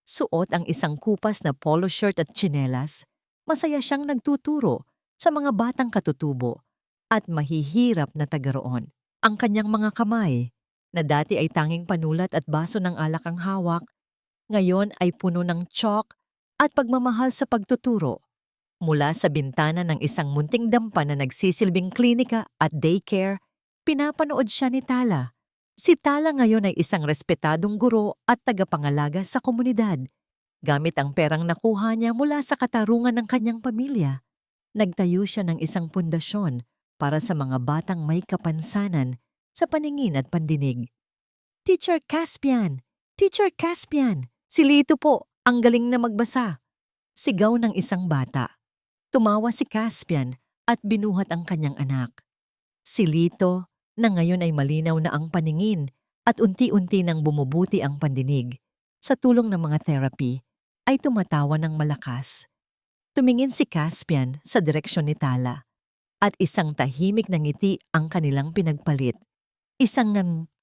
Suot ang isang kupas na polo shirt at tsinelas, masaya siyang nagtuturo sa mga batang katutubo at mahihirap na taga roon. Ang kanyang mga kamay, na dati ay tanging panulat at baso ng alak ang hawak, ngayon ay puno ng chalk at pagmamahal sa pagtuturo. Mula sa bintana ng isang munting dampa na nagsisilbing klinika at daycare, pinapanood siya ni Tala. Si Tala ngayon ay isang respetadong guro at tagapangalaga sa komunidad. Gamit ang perang nakuha niya mula sa katarungan ng kanyang pamilya, nagtayo siya ng isang pundasyon para sa mga batang may kapansanan sa paningin at pandinig. Teacher Caspian! Teacher Caspian! Si Lito po, ang galing na magbasa! Sigaw ng isang bata. Tumawa si Caspian at binuhat ang kanyang anak. Si Lito, na ngayon ay malinaw na ang paningin at unti-unti nang bumubuti ang pandinig, sa tulong ng mga therapy, ay tumatawa ng malakas. Tumingin si Caspian sa direksyon ni Tala, at isang tahimik na ngiti ang kanilang pinagpalit. Isang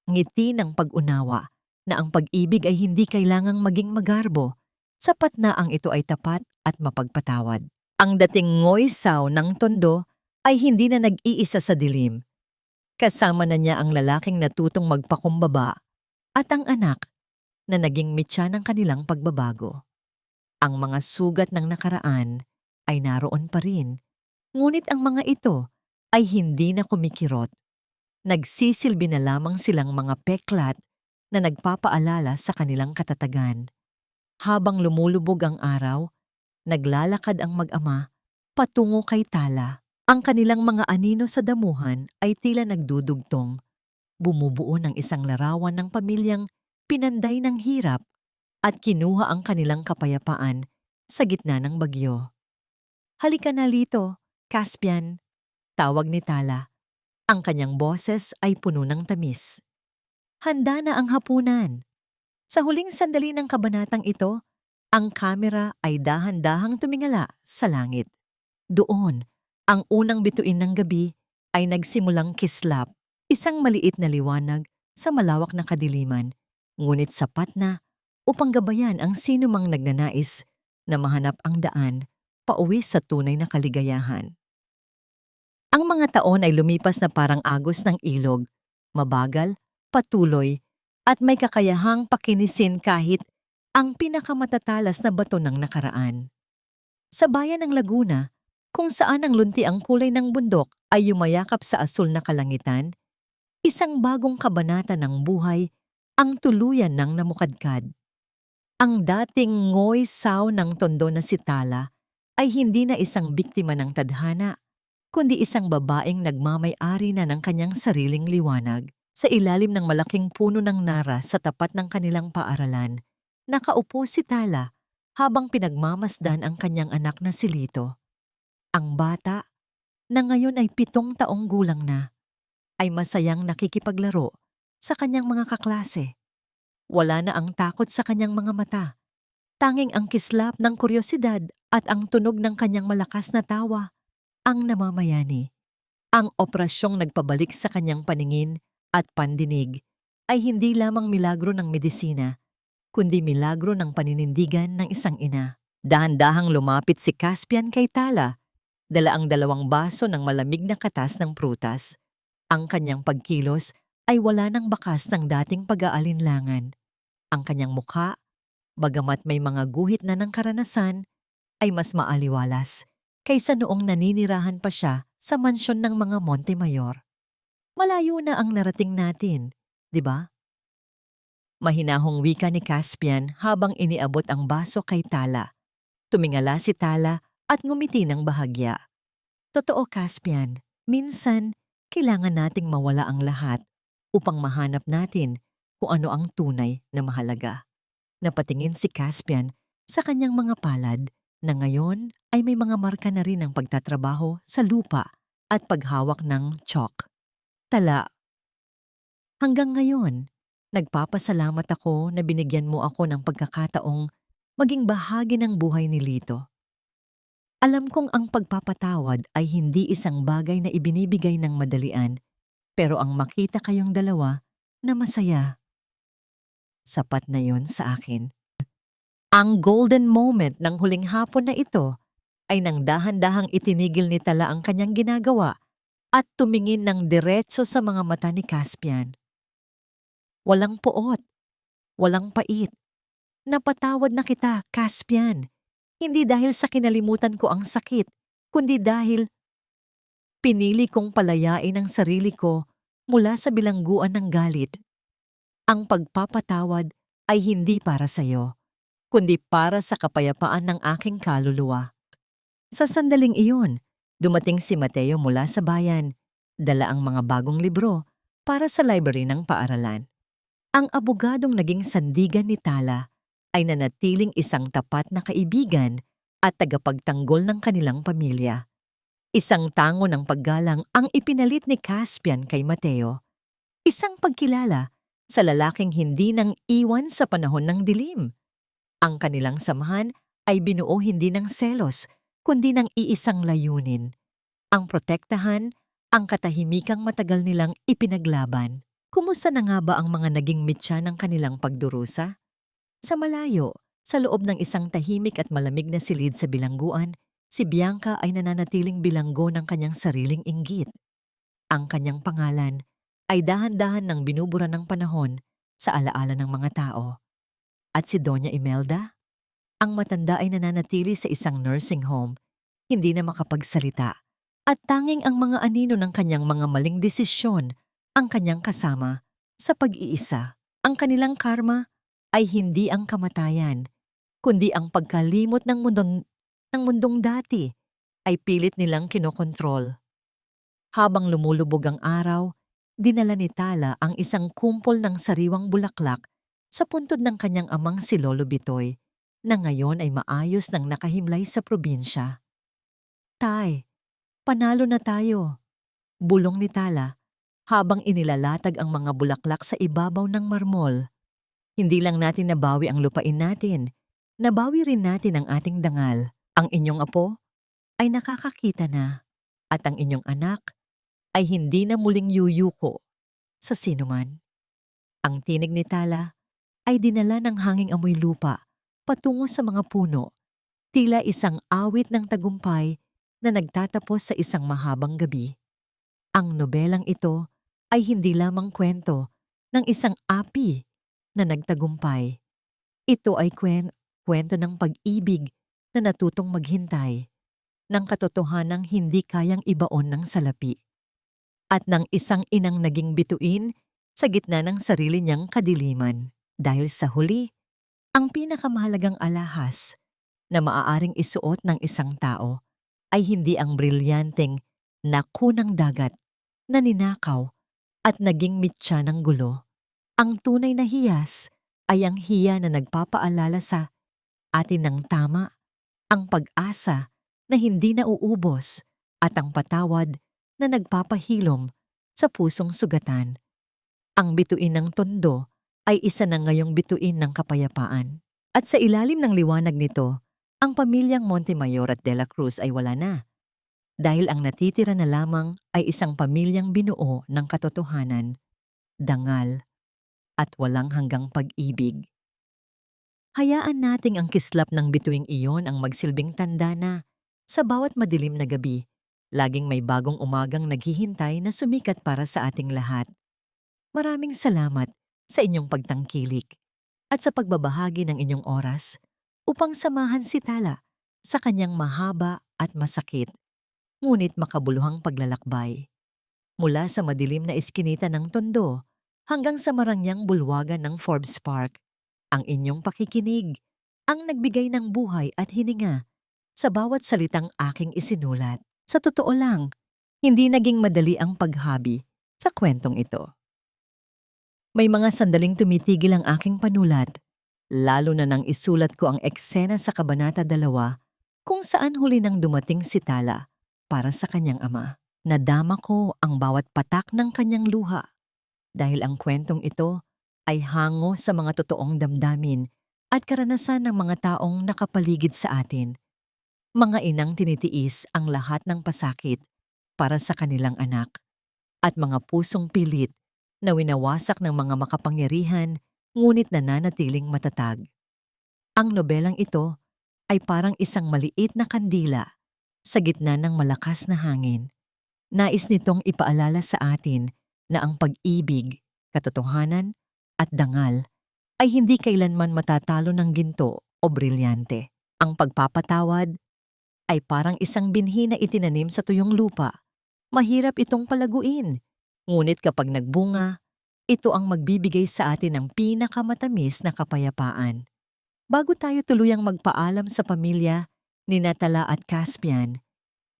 ngiti ng pag-unawa na ang pag-ibig ay hindi kailangang maging magarbo, sapat na ang ito ay tapat at mapagpatawad. Ang dating ngoysaw ng tondo ay hindi na nag-iisa sa dilim. Kasama na niya ang lalaking natutong magpakumbaba at ang anak na naging mitya ng kanilang pagbabago. Ang mga sugat ng nakaraan ay naroon pa rin, ngunit ang mga ito ay hindi na kumikirot. Nagsisilbi na lamang silang mga peklat na nagpapaalala sa kanilang katatagan. Habang lumulubog ang araw, naglalakad ang mag-ama patungo kay Tala. Ang kanilang mga anino sa damuhan ay tila nagdudugtong, bumubuo ng isang larawan ng pamilyang pinanday ng hirap at kinuha ang kanilang kapayapaan sa gitna ng bagyo. Halika na Lito, Caspian, tawag ni Tala. Ang kanyang boses ay puno ng tamis. Handa na ang hapunan. Sa huling sandali ng kabanatang ito, ang kamera ay dahan-dahang tumingala sa langit. Doon, ang unang bituin ng gabi ay nagsimulang kislap, isang maliit na liwanag sa malawak na kadiliman, ngunit sapat na upang gabayan ang sinumang nagnanais na mahanap ang daan pauwi sa tunay na kaligayahan. Ang mga taon ay lumipas na parang agos ng ilog, mabagal, patuloy, at may kakayahang pakinisin kahit ang pinakamatatalas na bato ng nakaraan. Sa bayan ng Laguna, kung saan ang lunti ang kulay ng bundok ay yumayakap sa asul na kalangitan, isang bagong kabanata ng buhay ang tuluyan ng namukadkad. Ang dating ngoy-saw ng tondo na si Tala ay hindi na isang biktima ng tadhana, kundi isang babaeng nagmamay-ari na ng kanyang sariling liwanag. Sa ilalim ng malaking puno ng nara sa tapat ng kanilang paaralan, nakaupo si Tala habang pinagmamasdan ang kanyang anak na si Lito. Ang bata, na ngayon ay 7 taong gulang na, ay masayang nakikipaglaro sa kanyang mga kaklase. Wala na ang takot sa kanyang mga mata. Tanging ang kislap ng kuryosidad at ang tunog ng kanyang malakas na tawa ang namamayani. Ang operasyong nagpabalik sa kanyang paningin at pandinig ay hindi lamang milagro ng medisina, kundi milagro ng paninindigan ng isang ina. Dahan-dahang lumapit si Caspian kay Tala, dala ang 2 baso ng malamig na katas ng prutas. Ang kanyang pagkilos ay wala ng bakas ng dating pag-aalinlangan. Ang kanyang mukha, bagamat may mga guhit na ng karanasan, ay mas maaliwalas kaysa noong naninirahan pa siya sa mansyon ng mga Montemayor. Malayo na ang narating natin, di ba? Mahinahong wika ni Caspian habang iniabot ang baso kay Tala. Tumingala si Tala at ngumiti ng bahagya. Totoo, Caspian, minsan kailangan nating mawala ang lahat upang mahanap natin kung ano ang tunay na mahalaga. Napatingin si Caspian sa kanyang mga palad na ngayon ay may mga marka na rin ng pagtatrabaho sa lupa at paghawak ng chalk. Tala, hanggang ngayon, nagpapasalamat ako na binigyan mo ako ng pagkakataong maging bahagi ng buhay ni Lito. Alam kong ang pagpapatawad ay hindi isang bagay na ibinibigay ng madalian, pero ang makita kayong dalawa na masaya, sapat na yon sa akin. Ang golden moment ng huling hapon na ito ay nang dahan-dahang itinigil ni Tala ang kanyang ginagawa at tumingin ng diretso sa mga mata ni Caspian. Walang puot, walang pait. Napatawad na kita, Caspian. Hindi dahil sa kinalimutan ko ang sakit, kundi dahil pinili kong palayain ang sarili ko mula sa bilangguan ng galit. Ang pagpapatawad ay hindi para sa iyo, kundi para sa kapayapaan ng aking kaluluwa. Sa sandaling iyon, dumating si Mateo mula sa bayan, dala ang mga bagong libro para sa library ng paaralan. Ang abogadong naging sandigan ni Tala ay nanatiling isang tapat na kaibigan at tagapagtanggol ng kanilang pamilya. Isang tango ng paggalang ang ipinalit ni Caspian kay Mateo. Isang pagkilala sa lalaking hindi nang iwan sa panahon ng dilim. Ang kanilang samahan ay binuo hindi ng selos, kundi ng iisang layunin. Ang protektahan, ang katahimikang matagal nilang ipinaglaban. Kumusta na nga ba ang mga naging mitya ng kanilang pagdurusa? Sa malayo, sa loob ng isang tahimik at malamig na silid sa bilangguan, si Bianca ay nananatiling bilanggo ng kanyang sariling inggit. Ang kanyang pangalan ay dahan-dahan ng binubura ng panahon sa alaala ng mga tao. At si Doña Imelda? Ang matanda ay nananatili sa isang nursing home, hindi na makapagsalita, at tanging ang mga anino ng kanyang mga maling desisyon ang kanyang kasama sa pag-iisa. Ang kanilang karma ay hindi ang kamatayan, kundi ang pagkalimot ng mundong dati ay pilit nilang kinokontrol. Habang lumulubog ang araw, dinala ni Tala ang isang kumpol ng sariwang bulaklak sa puntod ng kanyang amang si Lolo Bitoy, na ngayon ay maayos nang nakahimlay sa probinsya. Tay, panalo na tayo, bulong ni Tala habang inilalatag ang mga bulaklak sa ibabaw ng marmol. Hindi lang natin nabawi ang lupain natin, nabawi rin natin ang ating dangal. Ang inyong apo ay nakakakita na, at ang inyong anak ay hindi na muling yuyuko sa sinuman. Ang tinig ni Tala ay dinala ng hanging amoy lupa patungo sa mga puno, tila isang awit ng tagumpay na nagtatapos sa isang mahabang gabi. Ang nobelang ito ay hindi lamang kwento ng isang api na nagtagumpay. Ito ay kwento ng pag-ibig na natutong maghintay, ng katotohanang hindi kayang ibaon ng salapi, at ng isang inang naging bituin sa gitna ng sarili niyang kadiliman. Dahil sa huli, ang pinakamahalagang alahas na maaaring isuot ng isang tao ay hindi ang brilyanteng naku ng dagat na ninakaw at naging mitya ng gulo. Ang tunay na hiyas ay ang hiya na nagpapaalala sa atin ng tama, ang pag-asa na hindi nauubos, at ang patawad na nagpapahilom sa pusong sugatan. Ang bituin ng tondo ay isa na ngayong bituin ng kapayapaan. At sa ilalim ng liwanag nito, ang pamilyang Montemayor at De la Cruz ay wala na. Dahil ang natitira na lamang ay isang pamilyang binuo ng katotohanan, dangal, at walang hanggang pag-ibig. Hayaan nating ang kislap ng bituing iyon ang magsilbing tanda na sa bawat madilim na gabi, laging may bagong umagang naghihintay na sumikat para sa ating lahat. Maraming salamat sa inyong pagtangkilik at sa pagbabahagi ng inyong oras upang samahan si Tala sa kanyang mahaba at masakit, ngunit makabuluhang paglalakbay. Mula sa madilim na iskinita ng Tondo hanggang sa marangyang bulwagan ng Forbes Park, ang inyong pakikinig ang nagbigay ng buhay at hininga sa bawat salitang aking isinulat. Sa totoo lang, hindi naging madali ang paghabi sa kwentong ito. May mga sandaling tumitigil ang aking panulat, lalo na nang isulat ko ang eksena sa Kabanata 2 kung saan huli nang dumating si Tala para sa kanyang ama. Nadama ko ang bawat patak ng kanyang luha dahil ang kwentong ito ay hango sa mga totoong damdamin at karanasan ng mga taong nakapaligid sa atin. Mga inang tinitiis ang lahat ng pasakit para sa kanilang anak at mga pusong pilit na winawasak ng mga makapangyarihan ngunit nananatiling matatag. Ang nobelang ito ay parang isang maliit na kandila sa gitna ng malakas na hangin. Nais nitong ipaalala sa atin na ang pag-ibig, katotohanan at dangal ay hindi kailanman matatalo ng ginto o brilyante. Ang pagpapatawad ay parang isang binhi na itinanim sa tuyong lupa. Mahirap itong palaguin, ngunit kapag nagbunga, ito ang magbibigay sa atin ng pinakamatamis na kapayapaan. Bago tayo tuluyang magpaalam sa pamilya ni Natala at Caspian,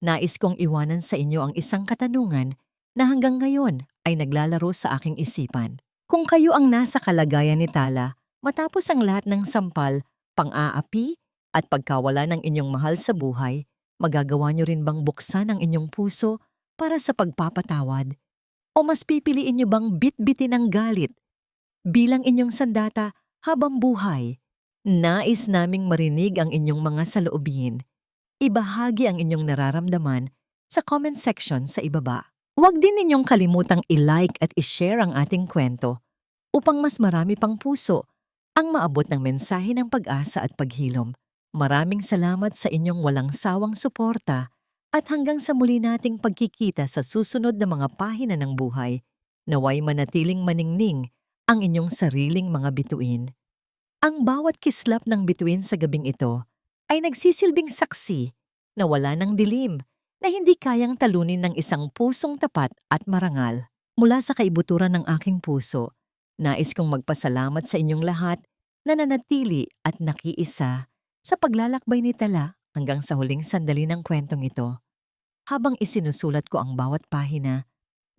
nais kong iwanan sa inyo ang isang katanungan na hanggang ngayon ay naglalaro sa aking isipan. Kung kayo ang nasa kalagayan ni Tala matapos ang lahat ng sampal, pang-aapi at pagkawala ng inyong mahal sa buhay, magagawa niyo rin bang buksan ang inyong puso para sa pagpapatawad? O mas pipiliin niyo bang bitbitin ang galit bilang inyong sandata habang buhay? Nais naming marinig ang inyong mga saloobin. Ibahagi ang inyong nararamdaman sa comment section sa ibaba. Huwag din ninyong kalimutang i-like at i-share ang ating kwento upang mas marami pang puso ang maabot ng mensahe ng pag-asa at paghilom. Maraming salamat sa inyong walang sawang suporta at hanggang sa muli nating pagkikita sa susunod na mga pahina ng buhay, naway manatiling maningning ang inyong sariling mga bituin. Ang bawat kislap ng bituin sa gabing ito ay nagsisilbing saksi na wala ng dilim na hindi kayang talunin ng isang pusong tapat at marangal. Mula sa kaibuturan ng aking puso, nais kong magpasalamat sa inyong lahat na nanatili at nakiisa sa paglalakbay ni Tala hanggang sa huling sandali ng kwentong ito. Habang isinusulat ko ang bawat pahina,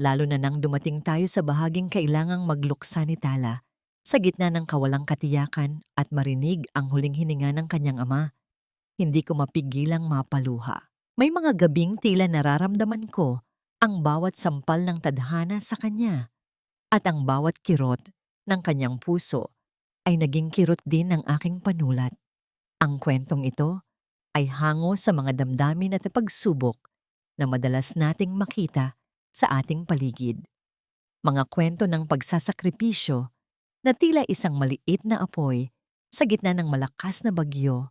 lalo na nang dumating tayo sa bahaging kailangang magluksa ni Tala, sa gitna ng kawalang katiyakan at marinig ang huling hininga ng kanyang ama, hindi ko mapigilang mapaluha. May mga gabing tila nararamdaman ko ang bawat sampal ng tadhana sa kanya at ang bawat kirot ng kanyang puso ay naging kirot din ng aking panulat. Ang kwentong ito ay hango sa mga damdamin at pagsubok na madalas nating makita sa ating paligid. Mga kwento ng pagsasakripisyo na tila isang maliit na apoy sa gitna ng malakas na bagyo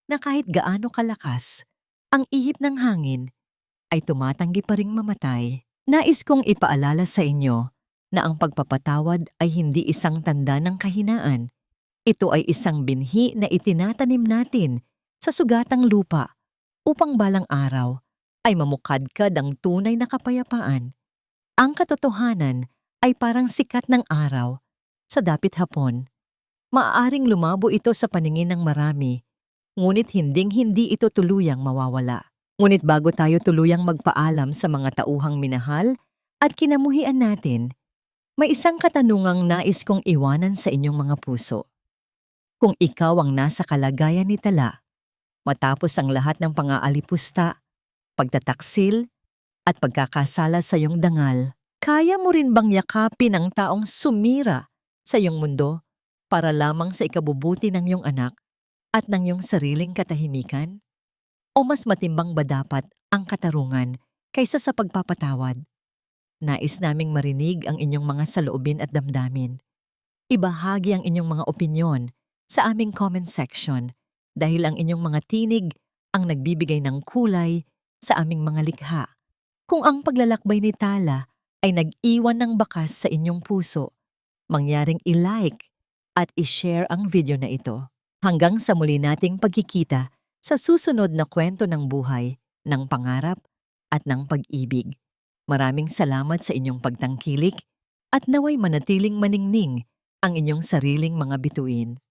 na kahit gaano kalakas, ang ihip ng hangin ay tumatanggi pa ring mamatay. Nais kong ipaalala sa inyo na ang pagpapatawad ay hindi isang tanda ng kahinaan. Ito ay isang binhi na itinatanim natin sa sugatang lupa upang balang araw ay mamukadkad ang tunay na kapayapaan. Ang katotohanan ay parang sikat ng araw sa dapit hapon. Maaaring lumabo ito sa paningin ng marami, ngunit hinding-hindi ito tuluyang mawawala. Ngunit bago tayo tuluyang magpaalam sa mga tauhang minahal at kinamuhian natin, may isang katanungang nais kong iwanan sa inyong mga puso. Kung ikaw ang nasa kalagayan ni Tala, matapos ang lahat ng pang-aalipusta, pagtataksil, at pagkakasala sa iyong dangal, kaya mo rin bang yakapin ang taong sumira sa iyong mundo para lamang sa ikabubuti ng iyong anak at ng iyong sariling katahimikan? O mas matimbang ba dapat ang katarungan kaysa sa pagpapatawad? Nais naming marinig ang inyong mga saloobin at damdamin. Ibahagi ang inyong mga opinyon sa aming comment section dahil ang inyong mga tinig ang nagbibigay ng kulay sa aming mga likha. Kung ang paglalakbay ni Tala ay nag-iwan ng bakas sa inyong puso, mangyaring i-like at i-share ang video na ito. Hanggang sa muli nating pagkikita sa susunod na kwento ng buhay, ng pangarap at ng pag-ibig. Maraming salamat sa inyong pagtangkilik at naway manatiling maningning ang inyong sariling mga bituin.